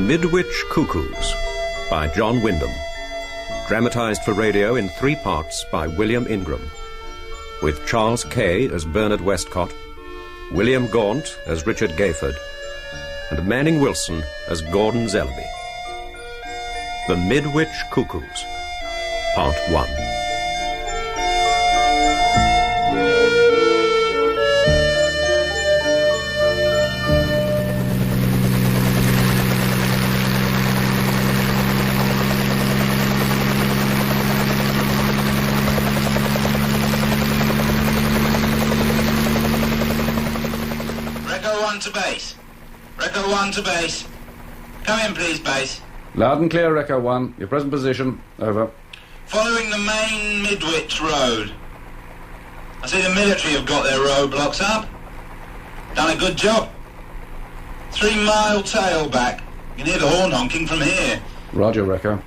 Midwich Cuckoos by John Wyndham. Dramatised for radio in 3 parts by William Ingram. With Charles Kay as Bernard Westcott, William Gaunt as Richard Gayford, and Manning Wilson as Gordon Zellaby. The Midwich Cuckoos, Part 1. To base. Reco 1 to base. Come in, please, base. Loud and clear, Reco 1. Your present position. Over. Following the main Midwich road. I see the military have got their roadblocks up. Done a good job. 3-mile tailback. You can hear the horn honking from here. Roger, Reco.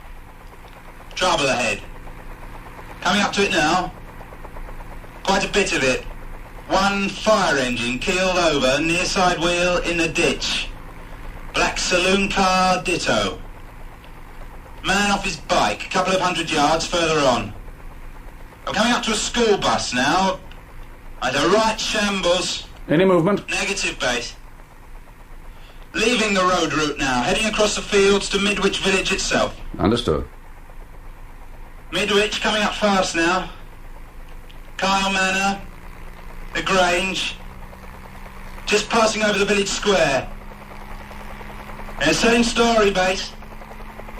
Trouble ahead. Coming up to it now. Quite a bit of it. 1 fire engine keeled over, near side wheel in a ditch. Black saloon car ditto. Man off his bike, a couple of 100 yards further on. I'm coming up to a school bus now. At a right shambles. Any movement? Negative, base. Leaving the road route now, heading across the fields to Midwich village itself. Understood. Midwich coming up fast now. Kyle Manor. The Grange, just passing over the village square. Same story, base.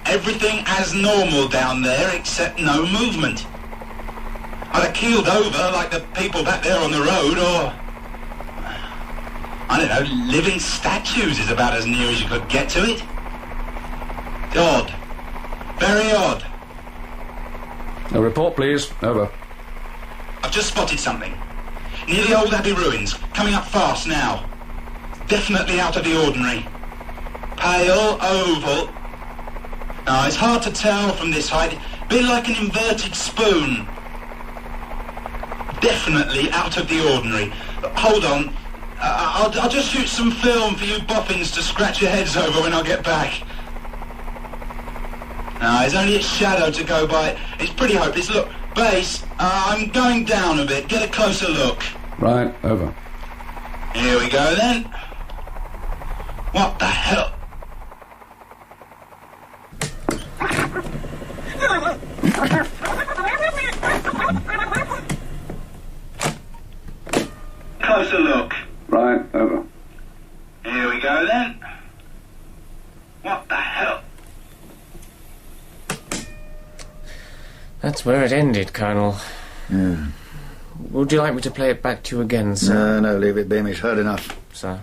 Everything as normal down there except no movement. Either keeled over like the people back there on the road, or I don't know, living statues is about as near as you could get to it. Odd. Very odd. A report, please. Over. I've just spotted something. Near the old Abbey ruins, coming up fast now. Definitely out of the ordinary. Pale, oval. Now, it's hard to tell from this height. Bit like an inverted spoon. Definitely out of the ordinary. Hold on. I'll just shoot some film for you boffins to scratch your heads over when I get back. Now, there's only its shadow to go by. It's pretty hopeless. Look, base, I'm going down a bit. Get a closer look. Right, over. Here we go, then. What the hell? Closer look. Right, over. Here we go, then. What the hell? That's where it ended, Colonel. Yeah. Would you like me to play it back to you again, sir? No, leave it, Beamish. Heard enough. Sir?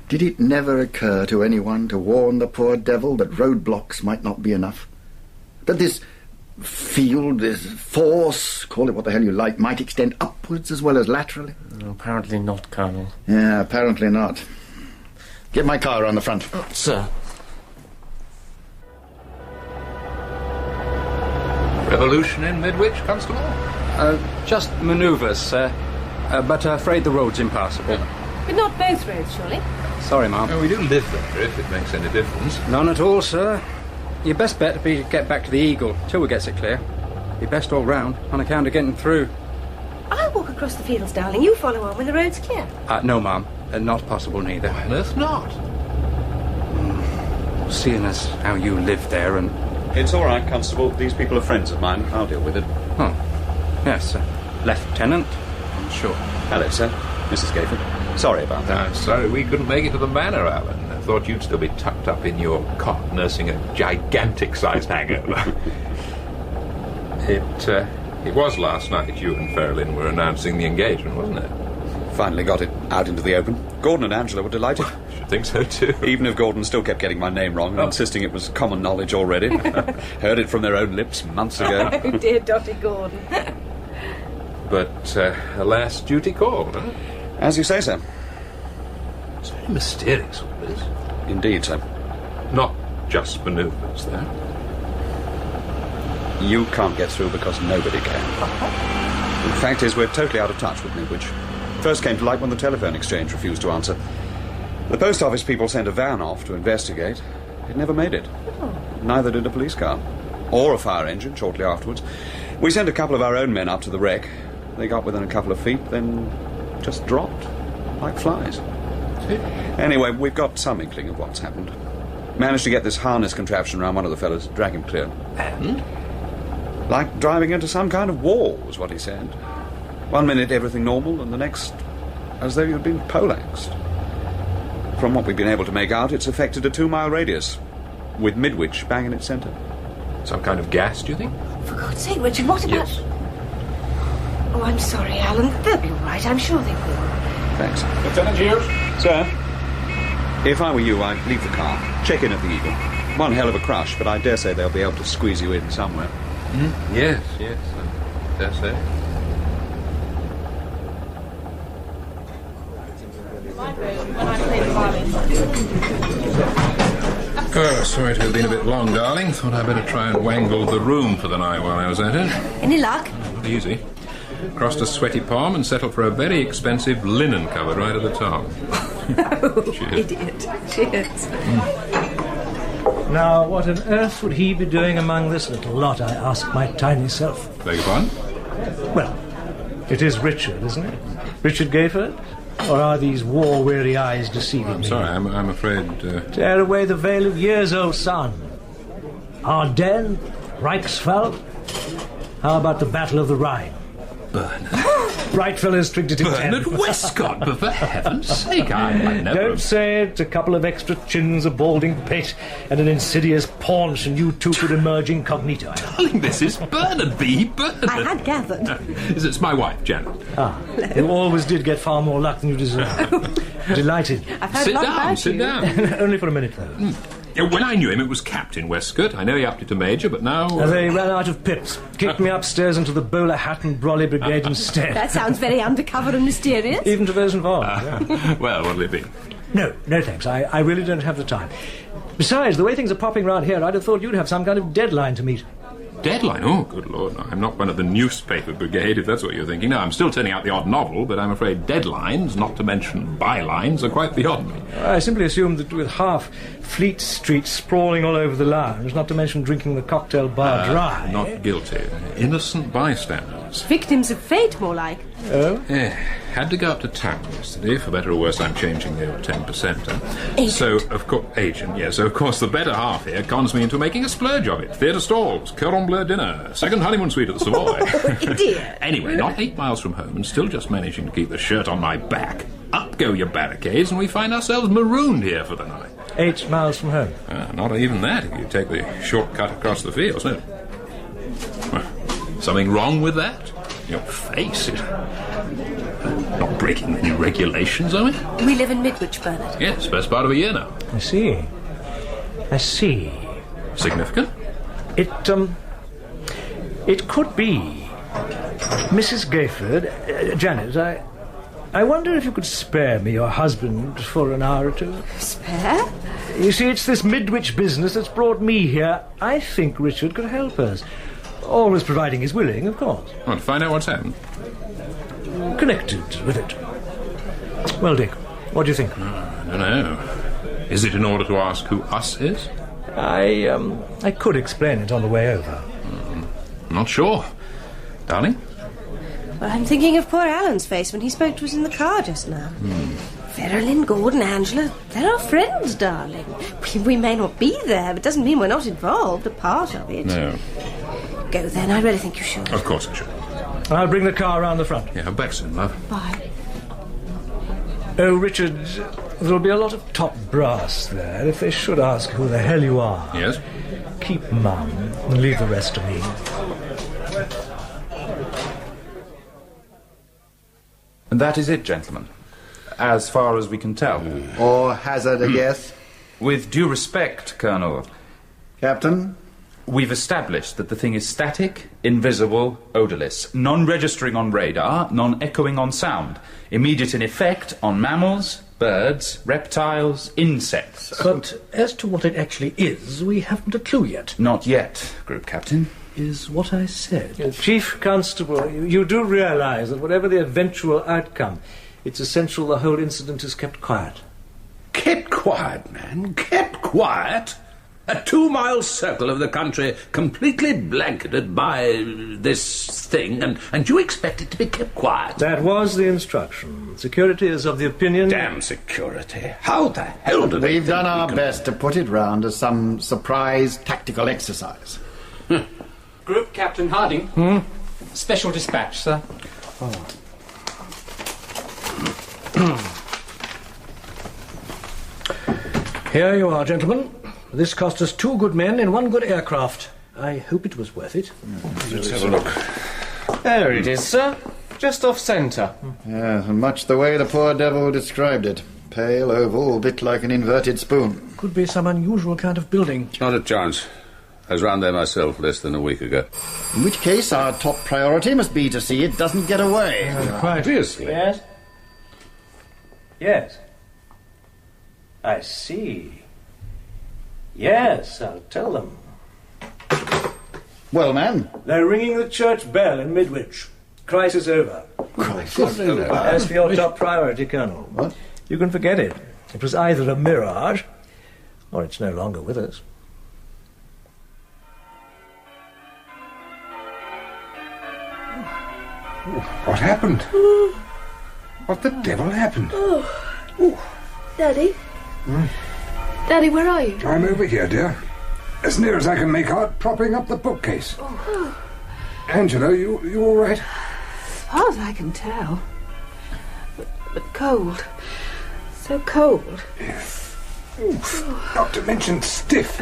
Did it never occur to anyone to warn the poor devil that roadblocks might not be enough? That this field, this force, call it what the hell you like, might extend upwards as well as laterally? Apparently not, Colonel. Yeah, apparently not. Get my car around the front. Sir. Revolution in Midwich, Constable? Just manoeuvres, sir. But afraid the road's impassable. But not both roads, surely? Sorry, ma'am. Oh, we do live there, if it makes any difference. None at all, sir. Your best bet would be to get back to the Eagle till we gets it clear. Be best all round, on account of getting through. I'll walk across the fields, darling. You follow on when the road's clear. No, ma'am. Not possible, neither. Why on earth not? Seeing as how you live there and... It's all right, Constable. These people are friends of mine. I'll deal with it. Oh, yes, sir. Lieutenant, I'm sure. Hello, sir. Mrs. Gayford. Sorry about that. I'm sorry we couldn't make it to the manor, Alan. I thought you'd still be tucked up in your cot nursing a gigantic-sized hangover. It was last night you and Ferrelyn were announcing the engagement, wasn't it? Finally got it out into the open. Gordon and Angela were delighted. Should think so, too. Even if Gordon still kept getting my name wrong and insisting it was common knowledge already. Heard it from their own lips months ago. Oh, dear Dotty Gordon. But, alas, duty called, huh? As you say, sir. It's very mysterious, all this. Indeed, sir. Not just manoeuvres, though. You can't get through because nobody can. The fact is, we're totally out of touch with Midwich. First came to light when the telephone exchange refused to answer. The post office people sent a van off to investigate. It never made it. Neither did a police car. Or a fire engine shortly afterwards. We sent a couple of our own men up to the wreck. They got within a couple of feet, then just dropped. Like flies. Anyway, we've got some inkling of what's happened. Managed to get this harness contraption around one of the fellas, drag him clear. And? Like driving into some kind of wall, was what he said. 1 minute everything normal, and the next as though you'd been poleaxed. From what we've been able to make out, it's affected a 2-mile radius, with Midwich bang in its centre. Some kind of gas, do you think? For God's sake, Richard, what about... Yes. Oh, I'm sorry, Alan. They'll be all right. I'm sure they will. Thanks. Lieutenant Hughes? Sir? If I were you, I'd leave the car. Check in at the Eagle. One hell of a crush, but I dare say they'll be able to squeeze you in somewhere. Mm-hmm. Yes, I dare say. Oh, sorry to have been a bit long, darling. Thought I'd better try and wangle the room for the night while I was at it. Any luck? Not easy. Crossed a sweaty palm and settled for a very expensive linen cupboard right at the top. Oh, idiot. Cheers. Now, what on earth would he be doing among this little lot, I ask my tiny self? Beg your pardon? Well, it is Richard, isn't it? Richard Gayford? Or are these war-weary eyes deceiving me? Sorry, I'm afraid... Tear away the veil of years, old son. Ardennes? Reichsfeld? How about the Battle of the Rhine? Bernard. Right fellows tricked it in Bernard 10. Westcott, but for heaven's sake, I never... Don't say it. A couple of extra chins, a balding pate, and an insidious paunch, and you two could emerge incognito. Darling, this is Bernard B. Bernard. I had gathered. It's my wife, Janet. Ah, you always did get far more luck than you deserve. Delighted. I've heard a lot about you. Sit down. Only for a minute, though. When I knew him, it was Captain Westcott. I know he upped it to Major, but now... They ran out of pips. Kicked me upstairs into the bowler hat and brolly brigade instead. That sounds very undercover and mysterious. Even to those involved. Yeah. Well, what'll it be? No thanks. I really don't have the time. Besides, the way things are popping round here, I'd have thought you'd have some kind of deadline to meet. Deadline? Oh, good Lord, no. I'm not one of the newspaper brigade, if that's what you're thinking. No, I'm still turning out the odd novel, but I'm afraid deadlines, not to mention bylines, are quite beyond me. I simply assumed that with half Fleet Street sprawling all over the lounge, not to mention drinking the cocktail bar dry... Not guilty. Innocent bystanders. Victims of fate, more like. Oh? Had to go up to town yesterday. For better or worse, I'm changing the 10%. Agent. So, of course... Agent, yes. So, of course, the better half here cons me into making a splurge of it. Theatre stalls, cordon bleu dinner, second honeymoon suite at the Savoy. Oh, dear. Anyway, not 8 miles from home and still just managing to keep the shirt on my back. Up go your barricades and we find ourselves marooned here for the night. 8 miles from home? Not even that if you take the shortcut across the fields, no. Something wrong with that? Your face is... not breaking any regulations, are we? We live in Midwich, Bernard. Yes, best part of a year now. I see. Significant? It could be. Mrs. Gayford, Janet, I wonder if you could spare me your husband for an hour or two. Spare? You see, it's this Midwich business that's brought me here. I think Richard could help us. Always providing he's willing, of course. Want to find out what's happened? Connected with it. Well, Dick, what do you think? I don't know. Is it in order to ask who us is? I could explain it on the way over. Not sure. Darling? Well, I'm thinking of poor Alan's face when he spoke to us in the car just now. Verylyn, Gordon, Angela, they're our friends, darling. We may not be there, but doesn't mean we're not involved, a part of it. No. Go then, I really think you should. Of course I should. I'll bring the car round the front. Yeah, back soon, love. Bye. Oh, Richard, there'll be a lot of top brass there. If they should ask who the hell you are... Yes? Keep mum and leave the rest to me. And that is it, gentlemen. As far as we can tell. Or hazard a guess? With due respect, Colonel... Captain? We've established that the thing is static, invisible, odourless, non-registering on radar, non-echoing on sound, immediate in effect on mammals, birds, reptiles, insects. But as to what it actually is, we haven't a clue yet. Not yet, Group Captain. Is what I said. Chief Constable, you do realise that whatever the eventual outcome, it's essential the whole incident is kept quiet. Kept quiet, man. Kept quiet. A 2-mile circle of the country completely blanketed by this thing, and you expect it to be kept quiet? That was the instruction. Security is of the opinion... Damn security. How the hell do they We've done our can... best to put it round as some surprise tactical exercise. Group Captain Harding. Special dispatch, sir. Here you are, gentlemen. This cost us 2 good men in 1 good aircraft. I hope it was worth it. Let's have a look. There it is, sir. Just off centre. Yeah, and much the way the poor devil described it. Pale, oval, a bit like an inverted spoon. Could be some unusual kind of building. Not a chance. I was round there myself less than a week ago. In which case, our top priority must be to see it doesn't get away. Quite. Obviously. Yes? Yes. I see. Yes, I'll tell them. Well, man. They're ringing the church bell in Midwich. Crisis over. Crisis over? As for your top priority, Colonel, what? You can forget it. It was either a mirage, or it's no longer with us. What happened? What the devil happened? Daddy? Daddy, where are you? I'm over here, dear. As near as I can make out, propping up the bookcase. Angela, you all right? As far as I can tell. But cold. So cold. Yes. Not to mention stiff.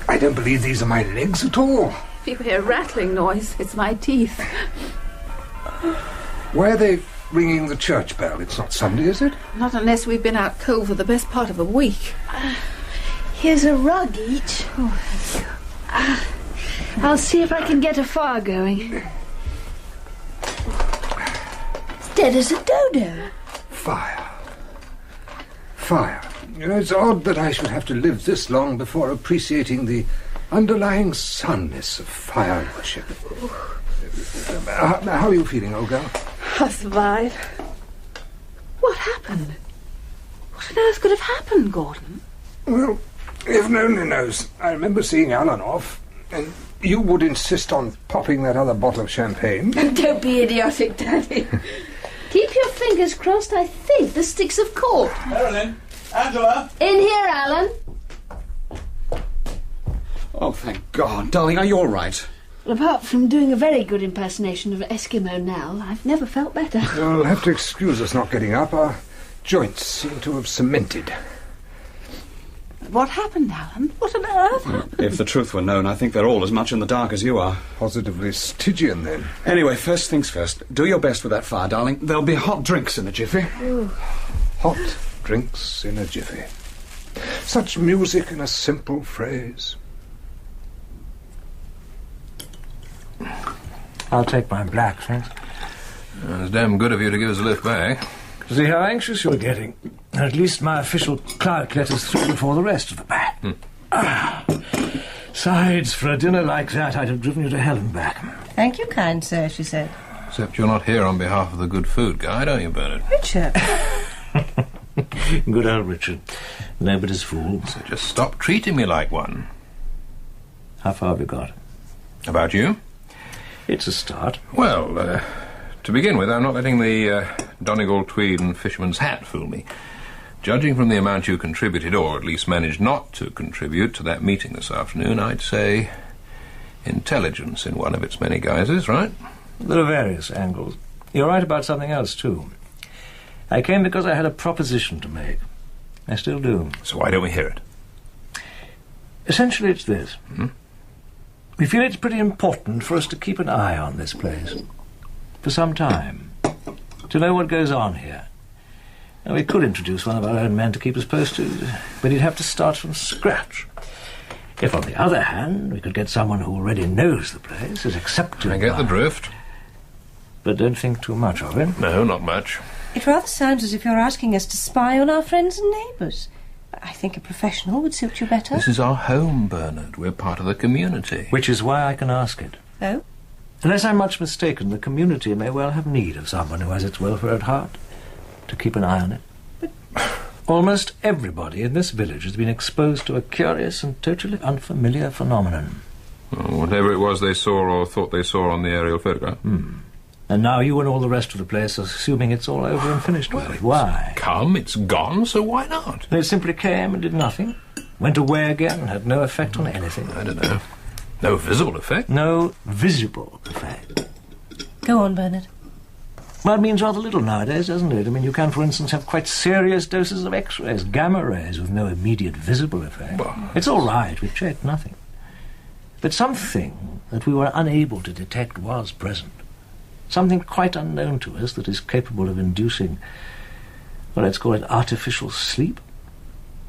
I don't believe these are my legs at all. If you hear a rattling noise, it's my teeth. Why are they ringing the church bell? It's not Sunday, is it? Not unless we've been out cold for the best part of a week. Here's a rug each. Oh, thank you. I'll see if I can get a fire going. It's dead as a dodo. Fire. You know, it's odd that I should have to live this long before appreciating the underlying sunness of fire worship. How are you feeling, old girl? I'll survive. What happened? What on earth could have happened, Gordon? Well, heaven only knows. I remember seeing Alan off, and you would insist on popping that other bottle of champagne. Don't be idiotic, Daddy. Keep your fingers crossed. I think the sticks have caught. Marilyn! Angela! In here, Alan. Oh, thank God. Darling, are you all right? Apart from doing a very good impersonation of Eskimo Nell, I've never felt better. You'll have to excuse us not getting up. Our joints seem to have cemented. What happened, Alan? What on earth happened? If the truth were known, I think they're all as much in the dark as you are. Positively Stygian, then. Anyway, first things first. Do your best with that fire, darling. There'll be hot drinks in a jiffy. Ooh. Hot drinks in a jiffy. Such music in a simple phrase. I'll take my black, thanks. It's damn good of you to give us a lift back. See how anxious you're getting. At least my official clerk let us through before the rest of the pack. Besides, for a dinner like that, I'd have driven you to hell and back. Thank you, kind sir, she said. Except you're not here on behalf of the Good Food Guide, are you, Bernard? Richard. Good old Richard. Nobody's fool. So just stop treating me like one. How far have you got? About you? It's a start. Well, to begin with, I'm not letting the Donegal tweed and fisherman's hat fool me. Judging from the amount you contributed, or at least managed not to contribute, to that meeting this afternoon, I'd say intelligence in one of its many guises, right? There are various angles. You're right about something else, too. I came because I had a proposition to make. I still do. So why don't we hear it? Essentially, it's this. We feel it's pretty important for us to keep an eye on this place. For some time. To know what goes on here. Now, we could introduce one of our own men to keep us posted, but he'd have to start from scratch. If, on the other hand, we could get someone who already knows the place, is accepted. I get the drift. But don't think too much of him. No, not much. It rather sounds as if you're asking us to spy on our friends and neighbours. I think a professional would suit you better. This is our home, Bernard. We're part of the community. Which is why I can ask it. Oh? Unless I'm much mistaken, the community may well have need of someone who has its welfare at heart, to keep an eye on it. But Almost everybody in this village has been exposed to a curious and totally unfamiliar phenomenon. Well, whatever it was they saw or thought they saw on the aerial photograph. And now you and all the rest of the place are assuming it's all over and finished with. Why? It's gone, so why not? They simply came and did nothing, went away again and had no effect on anything. I don't know. No visible effect? No visible effect. Go on, Bernard. Well, it means rather little nowadays, doesn't it? I mean, you can, for instance, have quite serious doses of X-rays, gamma rays, with no immediate visible effect. Well, it's all right, we've checked nothing. But something that we were unable to detect was present. Something quite unknown to us that is capable of inducing, well, let's call it artificial sleep.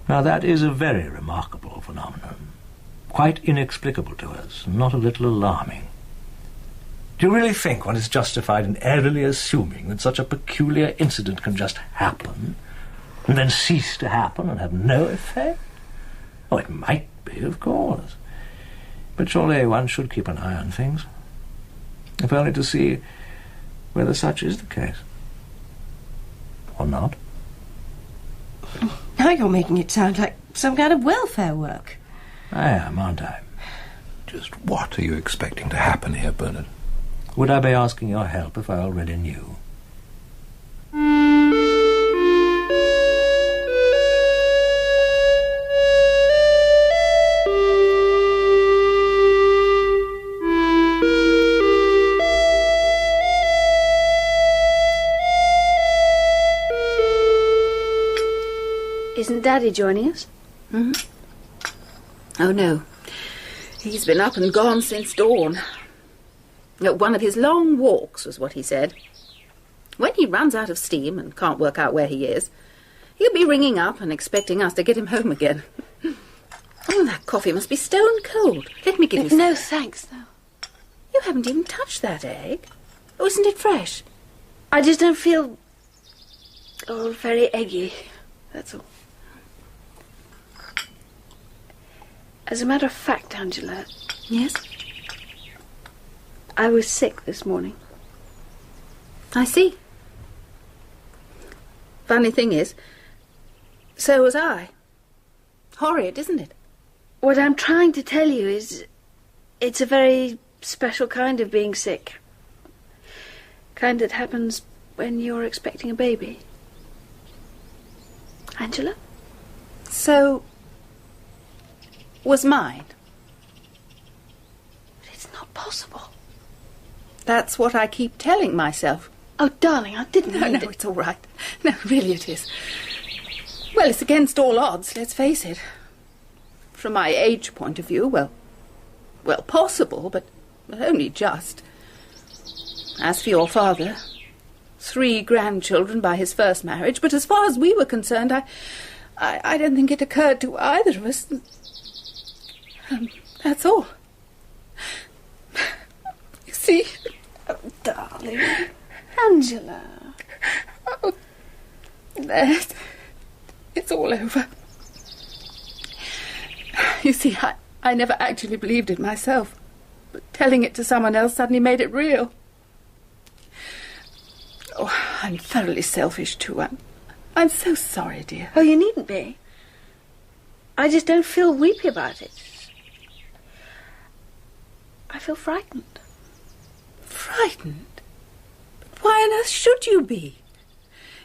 Now, that is a very remarkable phenomenon. Quite inexplicable to us, and not a little alarming. Do you really think one is justified in airily assuming that such a peculiar incident can just happen, and then cease to happen and have no effect? Oh, it might be, of course. But surely one should keep an eye on things, if only to see whether such is the case. Or not. Now you're making it sound like some kind of welfare work. I am, aren't I? Just what are you expecting to happen here, Bernard? Would I be asking your help if I already knew? Isn't Daddy joining us? Oh, no. He's been up and gone since dawn. One of his long walks was what he said. When he runs out of steam and can't work out where he is, he'll be ringing up and expecting us to get him home again. Oh, that coffee must be stone cold. Let me give you some. No, thanks, though. You haven't even touched that egg. Oh, isn't it fresh? I just don't feel... very eggy, that's all. As a matter of fact, Angela... Yes? I was sick this morning. I see. Funny thing is, so was I. Horrid, isn't it? What I'm trying to tell you is... it's a very special kind of being sick. Kind that happens when you're expecting a baby. Angela? So... was mine. But it's not possible. That's what I keep telling myself. Oh, darling, I didn't mean No, it's all right. No, really it is. Well, it's against all odds, let's face it. From my age point of view, well, possible, but only just. As for your father, 3 grandchildren by his first marriage, but as far as we were concerned, I don't think it occurred to either of us. That's all. You see? Oh, darling. Angela. Oh, there. It's all over. You see, I never actually believed it myself, but telling it to someone else suddenly made it real. Oh, I'm thoroughly selfish, too. I'm so sorry, dear. Oh, you needn't be. I just don't feel weepy about it. I feel frightened. Frightened? But why on earth should you be?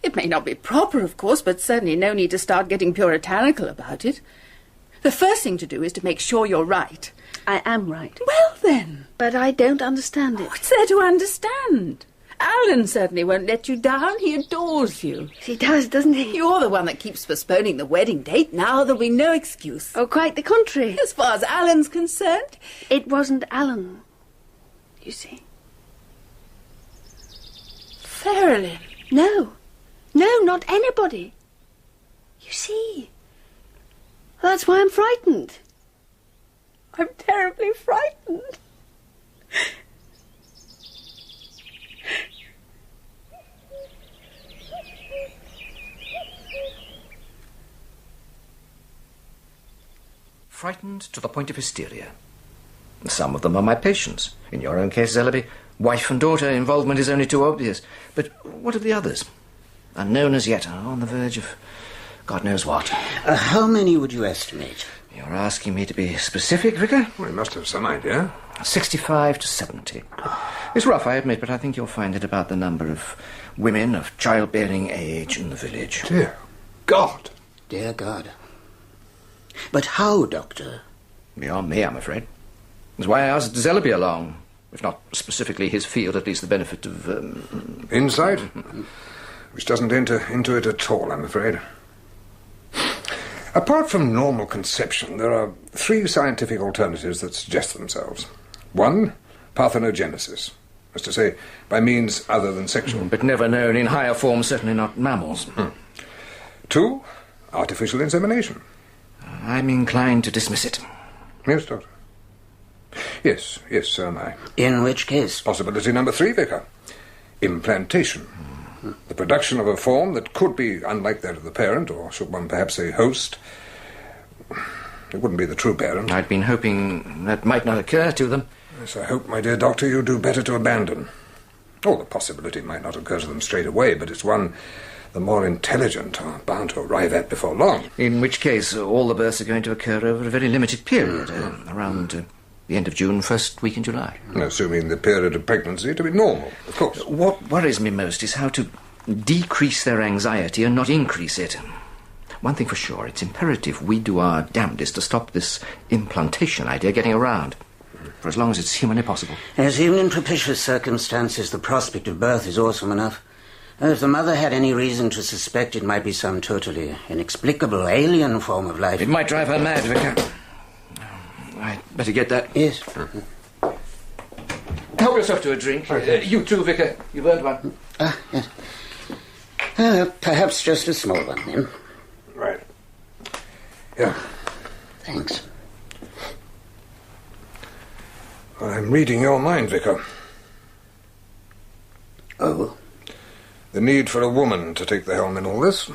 It may not be proper, of course, but certainly no need to start getting puritanical about it. The first thing to do is to make sure you're right. I am right. Well, then. But I don't understand it. What's there to understand? Alan certainly won't let you down. He adores you. He does, doesn't he? You're the one that keeps postponing the wedding date. Now there'll be no excuse. Oh, quite the contrary. As far as Alan's concerned. It wasn't Alan, you see. Farrelly. No. No, not anybody. You see. That's why I'm frightened. I'm terribly frightened. Frightened to the point of hysteria. Some of them are my patients. In your own case, Ellaby, wife and daughter involvement is only too obvious. But what of the others? Unknown as yet, on the verge of God knows what. How many would you estimate? You're asking me to be specific, Vicar? Well, you must have some idea. 65 to 70. It's rough, I admit, but I think you'll find it about the number of women of childbearing age in the village. Dear God. Dear God. But how, Doctor? Beyond me, I'm afraid. That's why I asked Zellaby along. If not specifically his field, at least the benefit of... Insight? Which doesn't enter into it at all, I'm afraid. Apart from normal conception, there are 3 scientific alternatives that suggest themselves. 1, parthenogenesis. As to say, by means other than sexual. But never known in higher forms, certainly not mammals. 2, artificial insemination. I'm inclined to dismiss it. Yes, Doctor. Yes, so am I. In which case? Possibility number 3, Vicar. Implantation. The production of a form that could be unlike that of the parent, or should one perhaps say host. It wouldn't be the true parent. I'd been hoping that might not occur to them. Yes, I hope, my dear Doctor, you do better to abandon. Oh, the possibility might not occur to them straight away, but it's one the more intelligent are bound to arrive at before long. In which case, all the births are going to occur over a very limited period, around the end of June, first week in July. Assuming the period of pregnancy to be normal, of course. What worries me most is how to decrease their anxiety and not increase it. One thing for sure, it's imperative we do our damnedest to stop this implantation idea getting around, for as long as it's humanly possible. Yes, even in propitious circumstances, the prospect of birth is awesome enough. If the mother had any reason to suspect it might be some totally inexplicable alien form of life... It might drive her mad, Vicar. I'd better get that. Yes. Help yourself to a drink. You too, Vicar. You've earned one. Yes. Perhaps just a small one, then. Right. Yeah. Thanks. Well, I'm reading your mind, Vicar. Oh? The need for a woman to take the helm in all this.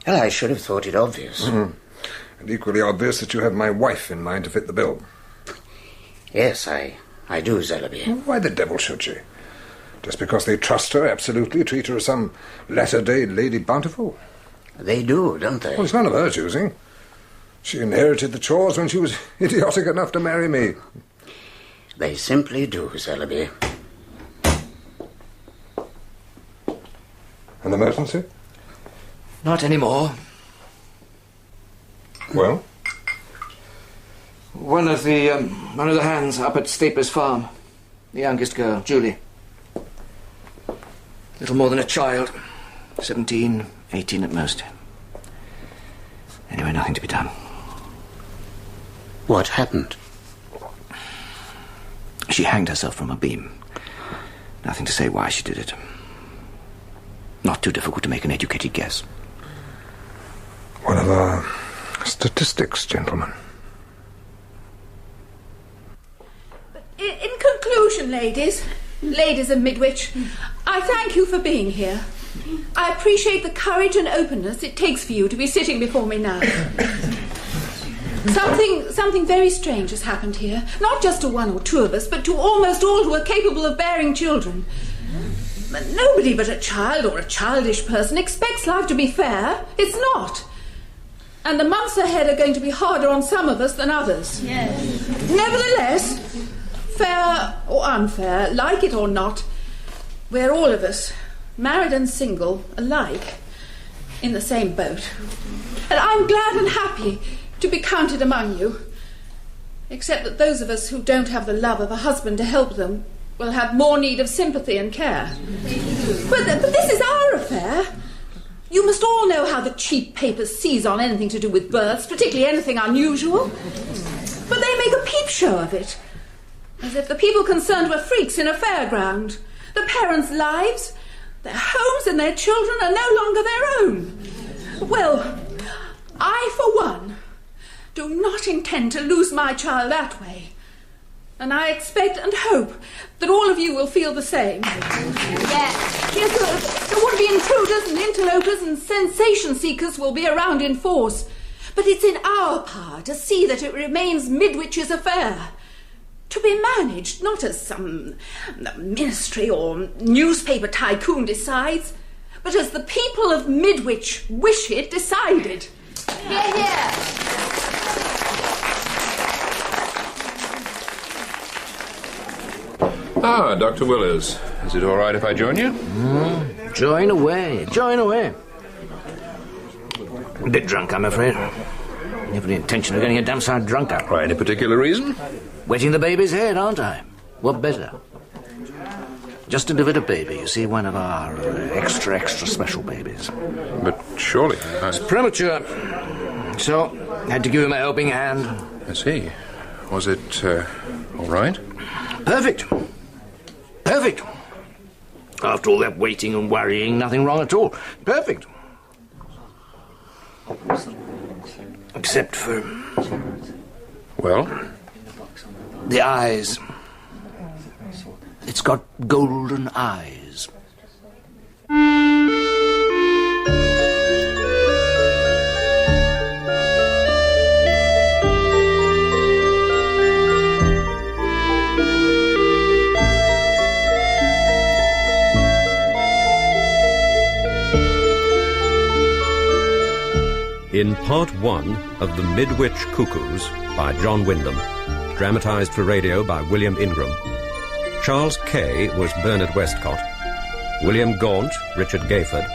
Well, I should have thought it obvious. And equally obvious that you have my wife in mind to fit the bill. Yes, I do, Zellaby. Why the devil should she? Just because they trust her absolutely, treat her as some latter-day Lady Bountiful? They do, don't they? Well, it's none of her choosing. She inherited the chores when she was idiotic enough to marry me. They simply do, Zellaby. An emergency? Not anymore. Well? One of the hands up at Stapler's farm. The youngest girl, Julie. Little more than a child. 17, 18 at most. Anyway, nothing to be done. What happened? She hanged herself from a beam. Nothing to say why she did it. Not too difficult to make an educated guess. One of our statistics, gentlemen. In conclusion, ladies of Midwich, I thank you for being here. I appreciate the courage and openness it takes for you to be sitting before me now. Something very strange has happened here, not just to one or two of us, but to almost all who are capable of bearing children. Nobody but a child or a childish person expects life to be fair. It's not. And the months ahead are going to be harder on some of us than others. Yes. Nevertheless, fair or unfair, like it or not, we're all of us, married and single, alike, in the same boat. And I'm glad and happy to be counted among you, except that those of us who don't have the love of a husband to help them will have more need of sympathy and care. But this is our affair. You must all know how the cheap papers seize on anything to do with births, particularly anything unusual. But they make a peep show of it, as if the people concerned were freaks in a fairground. The parents' lives, their homes and their children are no longer their own. Well, I, for one, do not intend to lose my child that way. And I expect and hope that all of you will feel the same. Yes, the would-be intruders and interlopers and sensation seekers will be around in force. But it's in our power to see that it remains Midwich's affair. To be managed, not as some ministry or newspaper tycoon decides, but as the people of Midwich wish it decided. Hear, hear. Ah, Dr. Willers. Is it all right if I join you? Join away, join away. A bit drunk, I'm afraid. Never the intention of getting a damn sight drunker. Why, any particular reason? Wetting the baby's head, aren't I? What better? Just delivered a baby, you see, one of our extra special babies. But surely... It's premature. So, had to give him a helping hand. I see. Was it, all right? Perfect. Perfect. After all that waiting and worrying, nothing wrong at all. Perfect. Except for... Well? The eyes. It's got golden eyes. In Part 1 of The Midwich Cuckoos by John Wyndham, dramatised for radio by William Ingram, Charles Kay was Bernard Westcott, William Gaunt, Richard Gayford,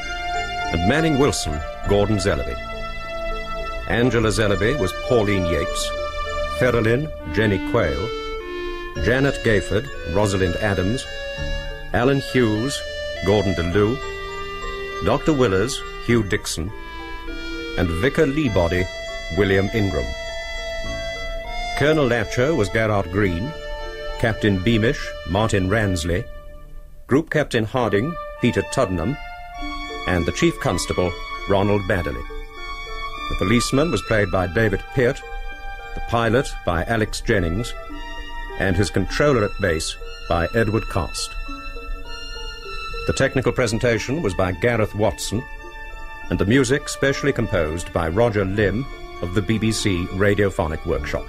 and Manning Wilson, Gordon Zellaby. Angela Zellaby was Pauline Yates, Ferrelyn, Jenny Quayle, Janet Gayford, Rosalind Adams, Alan Hughes, Gordon DeLue, Dr. Willers, Hugh Dixon, and Vicar Leabody, William Ingram. Colonel Latcher was Gerard Green, Captain Beamish, Martin Ransley, Group Captain Harding, Peter Tuddenham, and the Chief Constable, Ronald Baddeley. The policeman was played by David Peart, the pilot by Alex Jennings, and his controller at base by Edward Cast. The technical presentation was by Gareth Watson, and the music specially composed by Roger Lim of the BBC Radiophonic Workshop.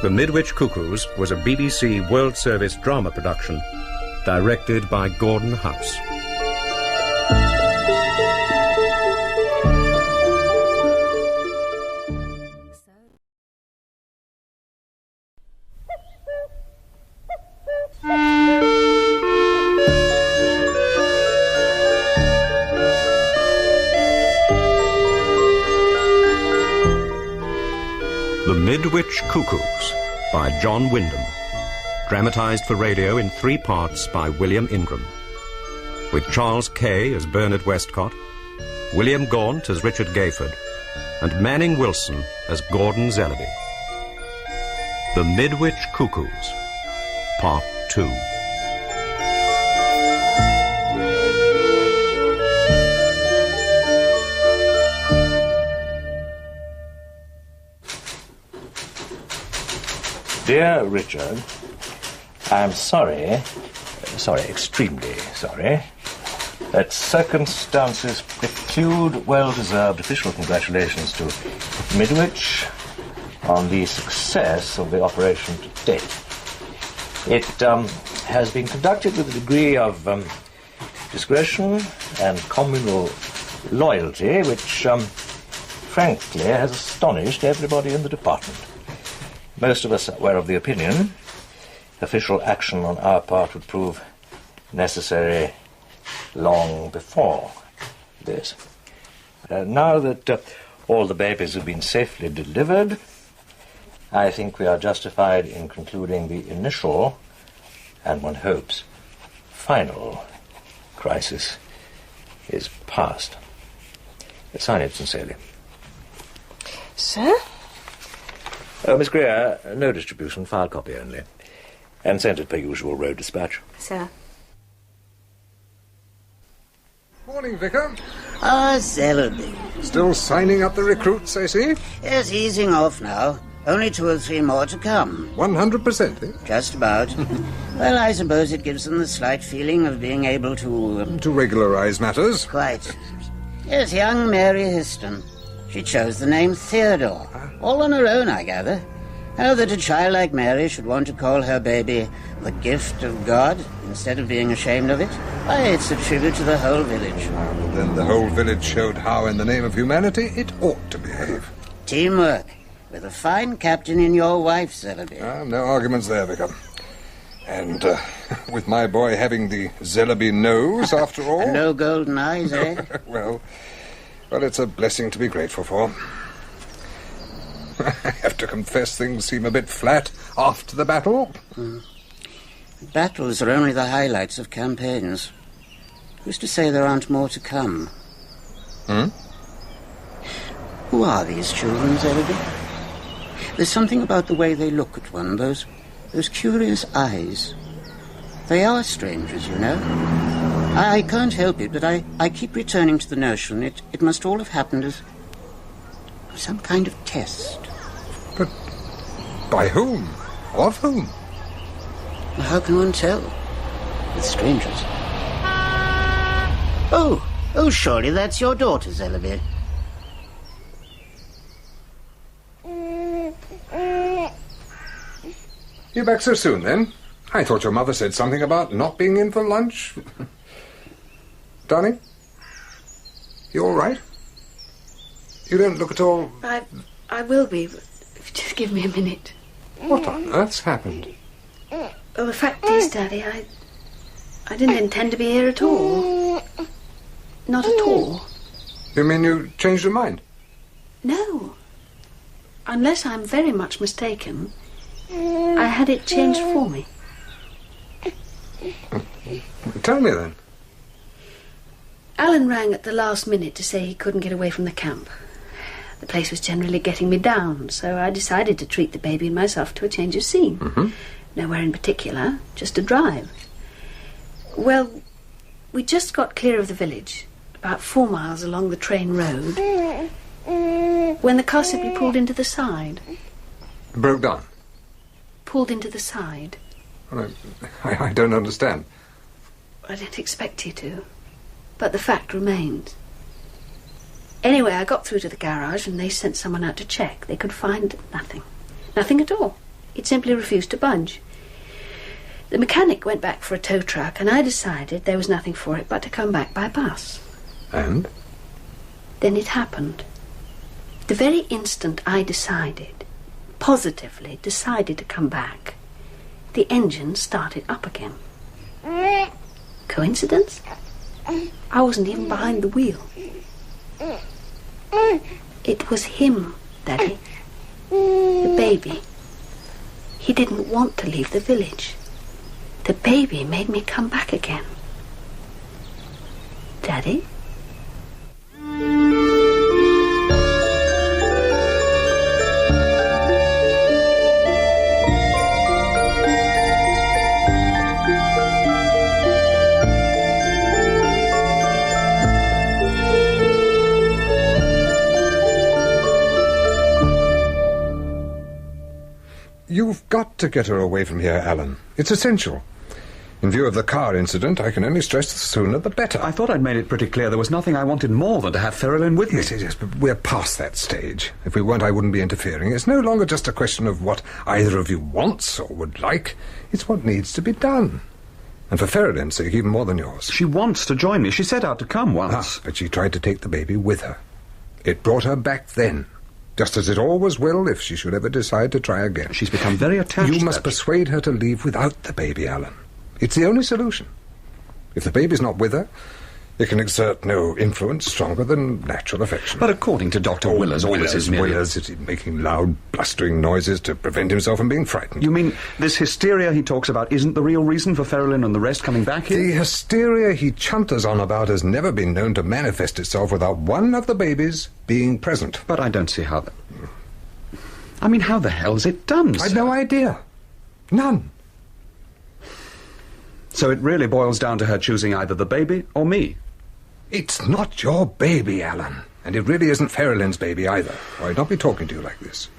The Midwich Cuckoos was a BBC World Service drama production directed by Gordon House. The Midwich Cuckoos by John Wyndham, dramatised for radio in 3 parts by William Ingram, with Charles Kay as Bernard Westcott, William Gaunt as Richard Gayford, and Manning Wilson as Gordon Zellaby. The Midwich Cuckoos, Part 2. Dear Richard, I'm sorry, extremely sorry, that circumstances preclude well-deserved official congratulations to Midwich on the success of the operation to date. It has been conducted with a degree of discretion and communal loyalty which, frankly, has astonished everybody in the department. Most of us were of the opinion official action on our part would prove necessary long before this. Now that all the babies have been safely delivered, I think we are justified in concluding the initial, and one hopes, final crisis is past. Sign it sincerely. Sir? Miss Greer, no distribution, file copy only. And sent it per usual road dispatch. Sir. Morning, Vicar. Ah, Zellaby. Still signing up the recruits, I see? Yes, easing off now. Only 2 or 3 more to come. 100%, eh? Just about. Well, I suppose it gives them the slight feeling of being able to... To regularise matters. Quite. Yes, young Mary Histon. She chose the name Theodore. All on her own, I gather. Oh, that a child like Mary should want to call her baby the gift of God instead of being ashamed of it. Why, it's a tribute to the whole village. Well, then the whole village showed how, in the name of humanity, it ought to behave. Teamwork. With a fine captain in your wife, Zellaby. No arguments there, Vicar. And with my boy having the Zellaby nose, after all... And no golden eyes, eh? Well, it's a blessing to be grateful for. I have to confess things seem a bit flat after the battle. Battles are only the highlights of campaigns. Who's to say there aren't more to come? Who are these children, Zellaby? There's something about the way they look at one, those curious eyes. They are strangers, you know. I can't help it, but I keep returning to the notion it must all have happened as some kind of test. But by whom? Of whom? Well, how can one tell? With strangers. Oh, surely that's your daughter, Zellaby. You back so soon, then? I thought your mother said something about not being in for lunch. Darling? You all right? You don't look at all... I will be, but if you just give me a minute. What on earth's happened? Well, the fact is, Daddy, I didn't intend to be here at all. Not at all. You mean you changed your mind? No. Unless I'm very much mistaken, I had it changed for me. Tell me, then. Alan rang at the last minute to say he couldn't get away from the camp. The place was generally getting me down, so I decided to treat the baby and myself to a change of scene. Nowhere in particular, just a drive. Well, we just got clear of the village, about 4 miles along the train road, when the car simply pulled into the side. Broke down? Pulled into the side. Well, I don't understand. I didn't expect you to, but the fact remains. Anyway, I got through to the garage and they sent someone out to check. They could find nothing. Nothing at all. It simply refused to budge. The mechanic went back for a tow truck and I decided there was nothing for it but to come back by bus. And? Then it happened. The very instant I decided, positively decided to come back, the engine started up again. Coincidence? I wasn't even behind the wheel. It was him, Daddy. The baby. He didn't want to leave the village. The baby made me come back again. Daddy? You've got to get her away from here, Alan. It's essential. In view of the car incident, I can only stress the sooner the better. I thought I'd made it pretty clear there was nothing I wanted more than to have Ferrelyn with me. Yes, but we're past that stage. If we weren't, I wouldn't be interfering. It's no longer just a question of what either of you wants or would like. It's what needs to be done. And for Ferrelyn's sake, even more than yours. She wants to join me. She set out to come once. But she tried to take the baby with her. It brought her back then. Just as it always will if she should ever decide to try again. She's become very attached. You must persuade her to leave without the baby, Alan. It's the only solution. If the baby's not with her, it can exert no influence stronger than natural affection. But according to Dr. Willers, all this is merely... Willers is making loud, blustering noises to prevent himself from being frightened. You mean this hysteria he talks about isn't the real reason for Ferrelyn and the rest coming back here? The hysteria he chunters on about has never been known to manifest itself without one of the babies being present. But I don't see how that... I mean, how the hell's it done, I've no idea. None. So it really boils down to her choosing either the baby or me. It's not your baby, Alan. And it really isn't Ferrelyn's baby either, or I'd not be talking to you like this.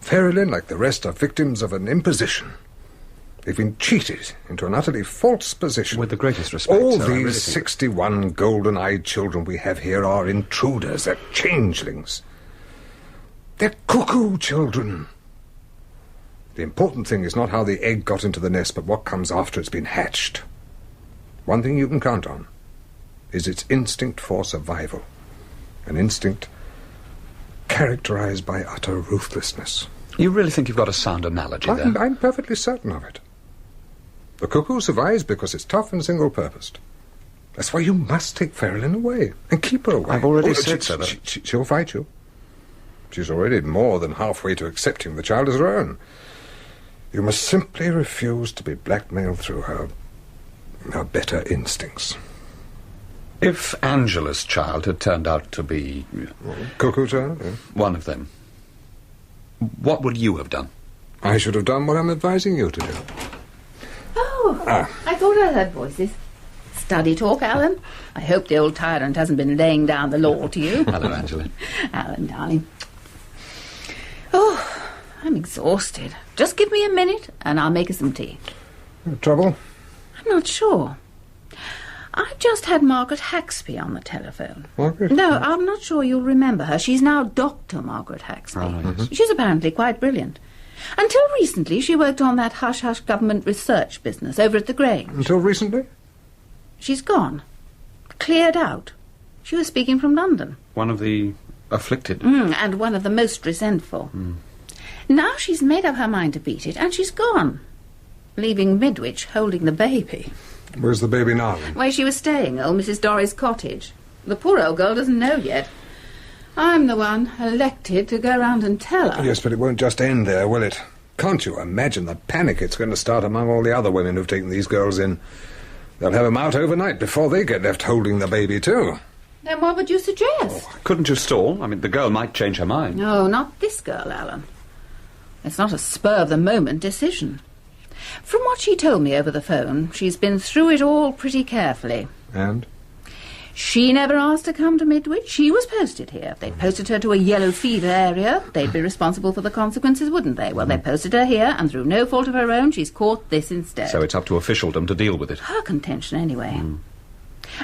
Ferrelyn, like the rest, are victims of an imposition. They've been cheated into an utterly false position. With the greatest respect, all sir, these really 61 golden-eyed children we have here are intruders. They're changelings. They're cuckoo children. The important thing is not how the egg got into the nest, but what comes after it's been hatched. one thing you can count on is its instinct for survival. An instinct characterized by utter ruthlessness. You really think you've got a sound analogy there? I'm perfectly certain of it. The cuckoo survives because it's tough and single-purposed. That's why you must take Ferrelyn away and keep her away. I've already said so. She'll fight you. She's already more than halfway to accepting the child as her own. You must simply refuse to be blackmailed through her better instincts. If Angela's child had turned out to be... Cuckoo child? Yeah. One of them, what would you have done? I should have done what I'm advising you to do. Oh, I thought I heard voices. Study talk, Alan. I hope the old tyrant hasn't been laying down the law to you. Hello, Angela. Alan, darling. Oh, I'm exhausted. Just give me a minute and I'll make us some tea. Trouble? I'm not sure. I just had Margaret Haxby on the telephone. Margaret? No, I'm not sure you'll remember her. She's now Dr. Margaret Haxby. Oh, yes. She's apparently quite brilliant. Until recently, she worked on that hush-hush government research business over at the Grange. Until recently? She's gone. Cleared out. She was speaking from London. One of the afflicted. And one of the most resentful. Now she's made up her mind to beat it, and she's gone, leaving Midwich holding the baby. Where's the baby now? Where she was staying, old Mrs. Dorry's cottage. The poor old girl doesn't know yet. I'm the one elected to go round and tell her. Yes, but it won't just end there, will it? Can't you imagine the panic it's going to start among all the other women who've taken these girls in? They'll have them out overnight before they get left holding the baby, too. Then what would you suggest? Couldn't you stall? I mean, the girl might change her mind. No, not this girl, Alan. It's not a spur-of-the-moment decision. From what she told me over the phone, she's been through it all pretty carefully. And? She never asked to come to Midwich. She was posted here. If they'd posted her to a yellow fever area, they'd be responsible for the consequences, wouldn't they? Well, they posted her here, and through no fault of her own, she's caught this instead. So it's up to officialdom to deal with it. Her contention, anyway.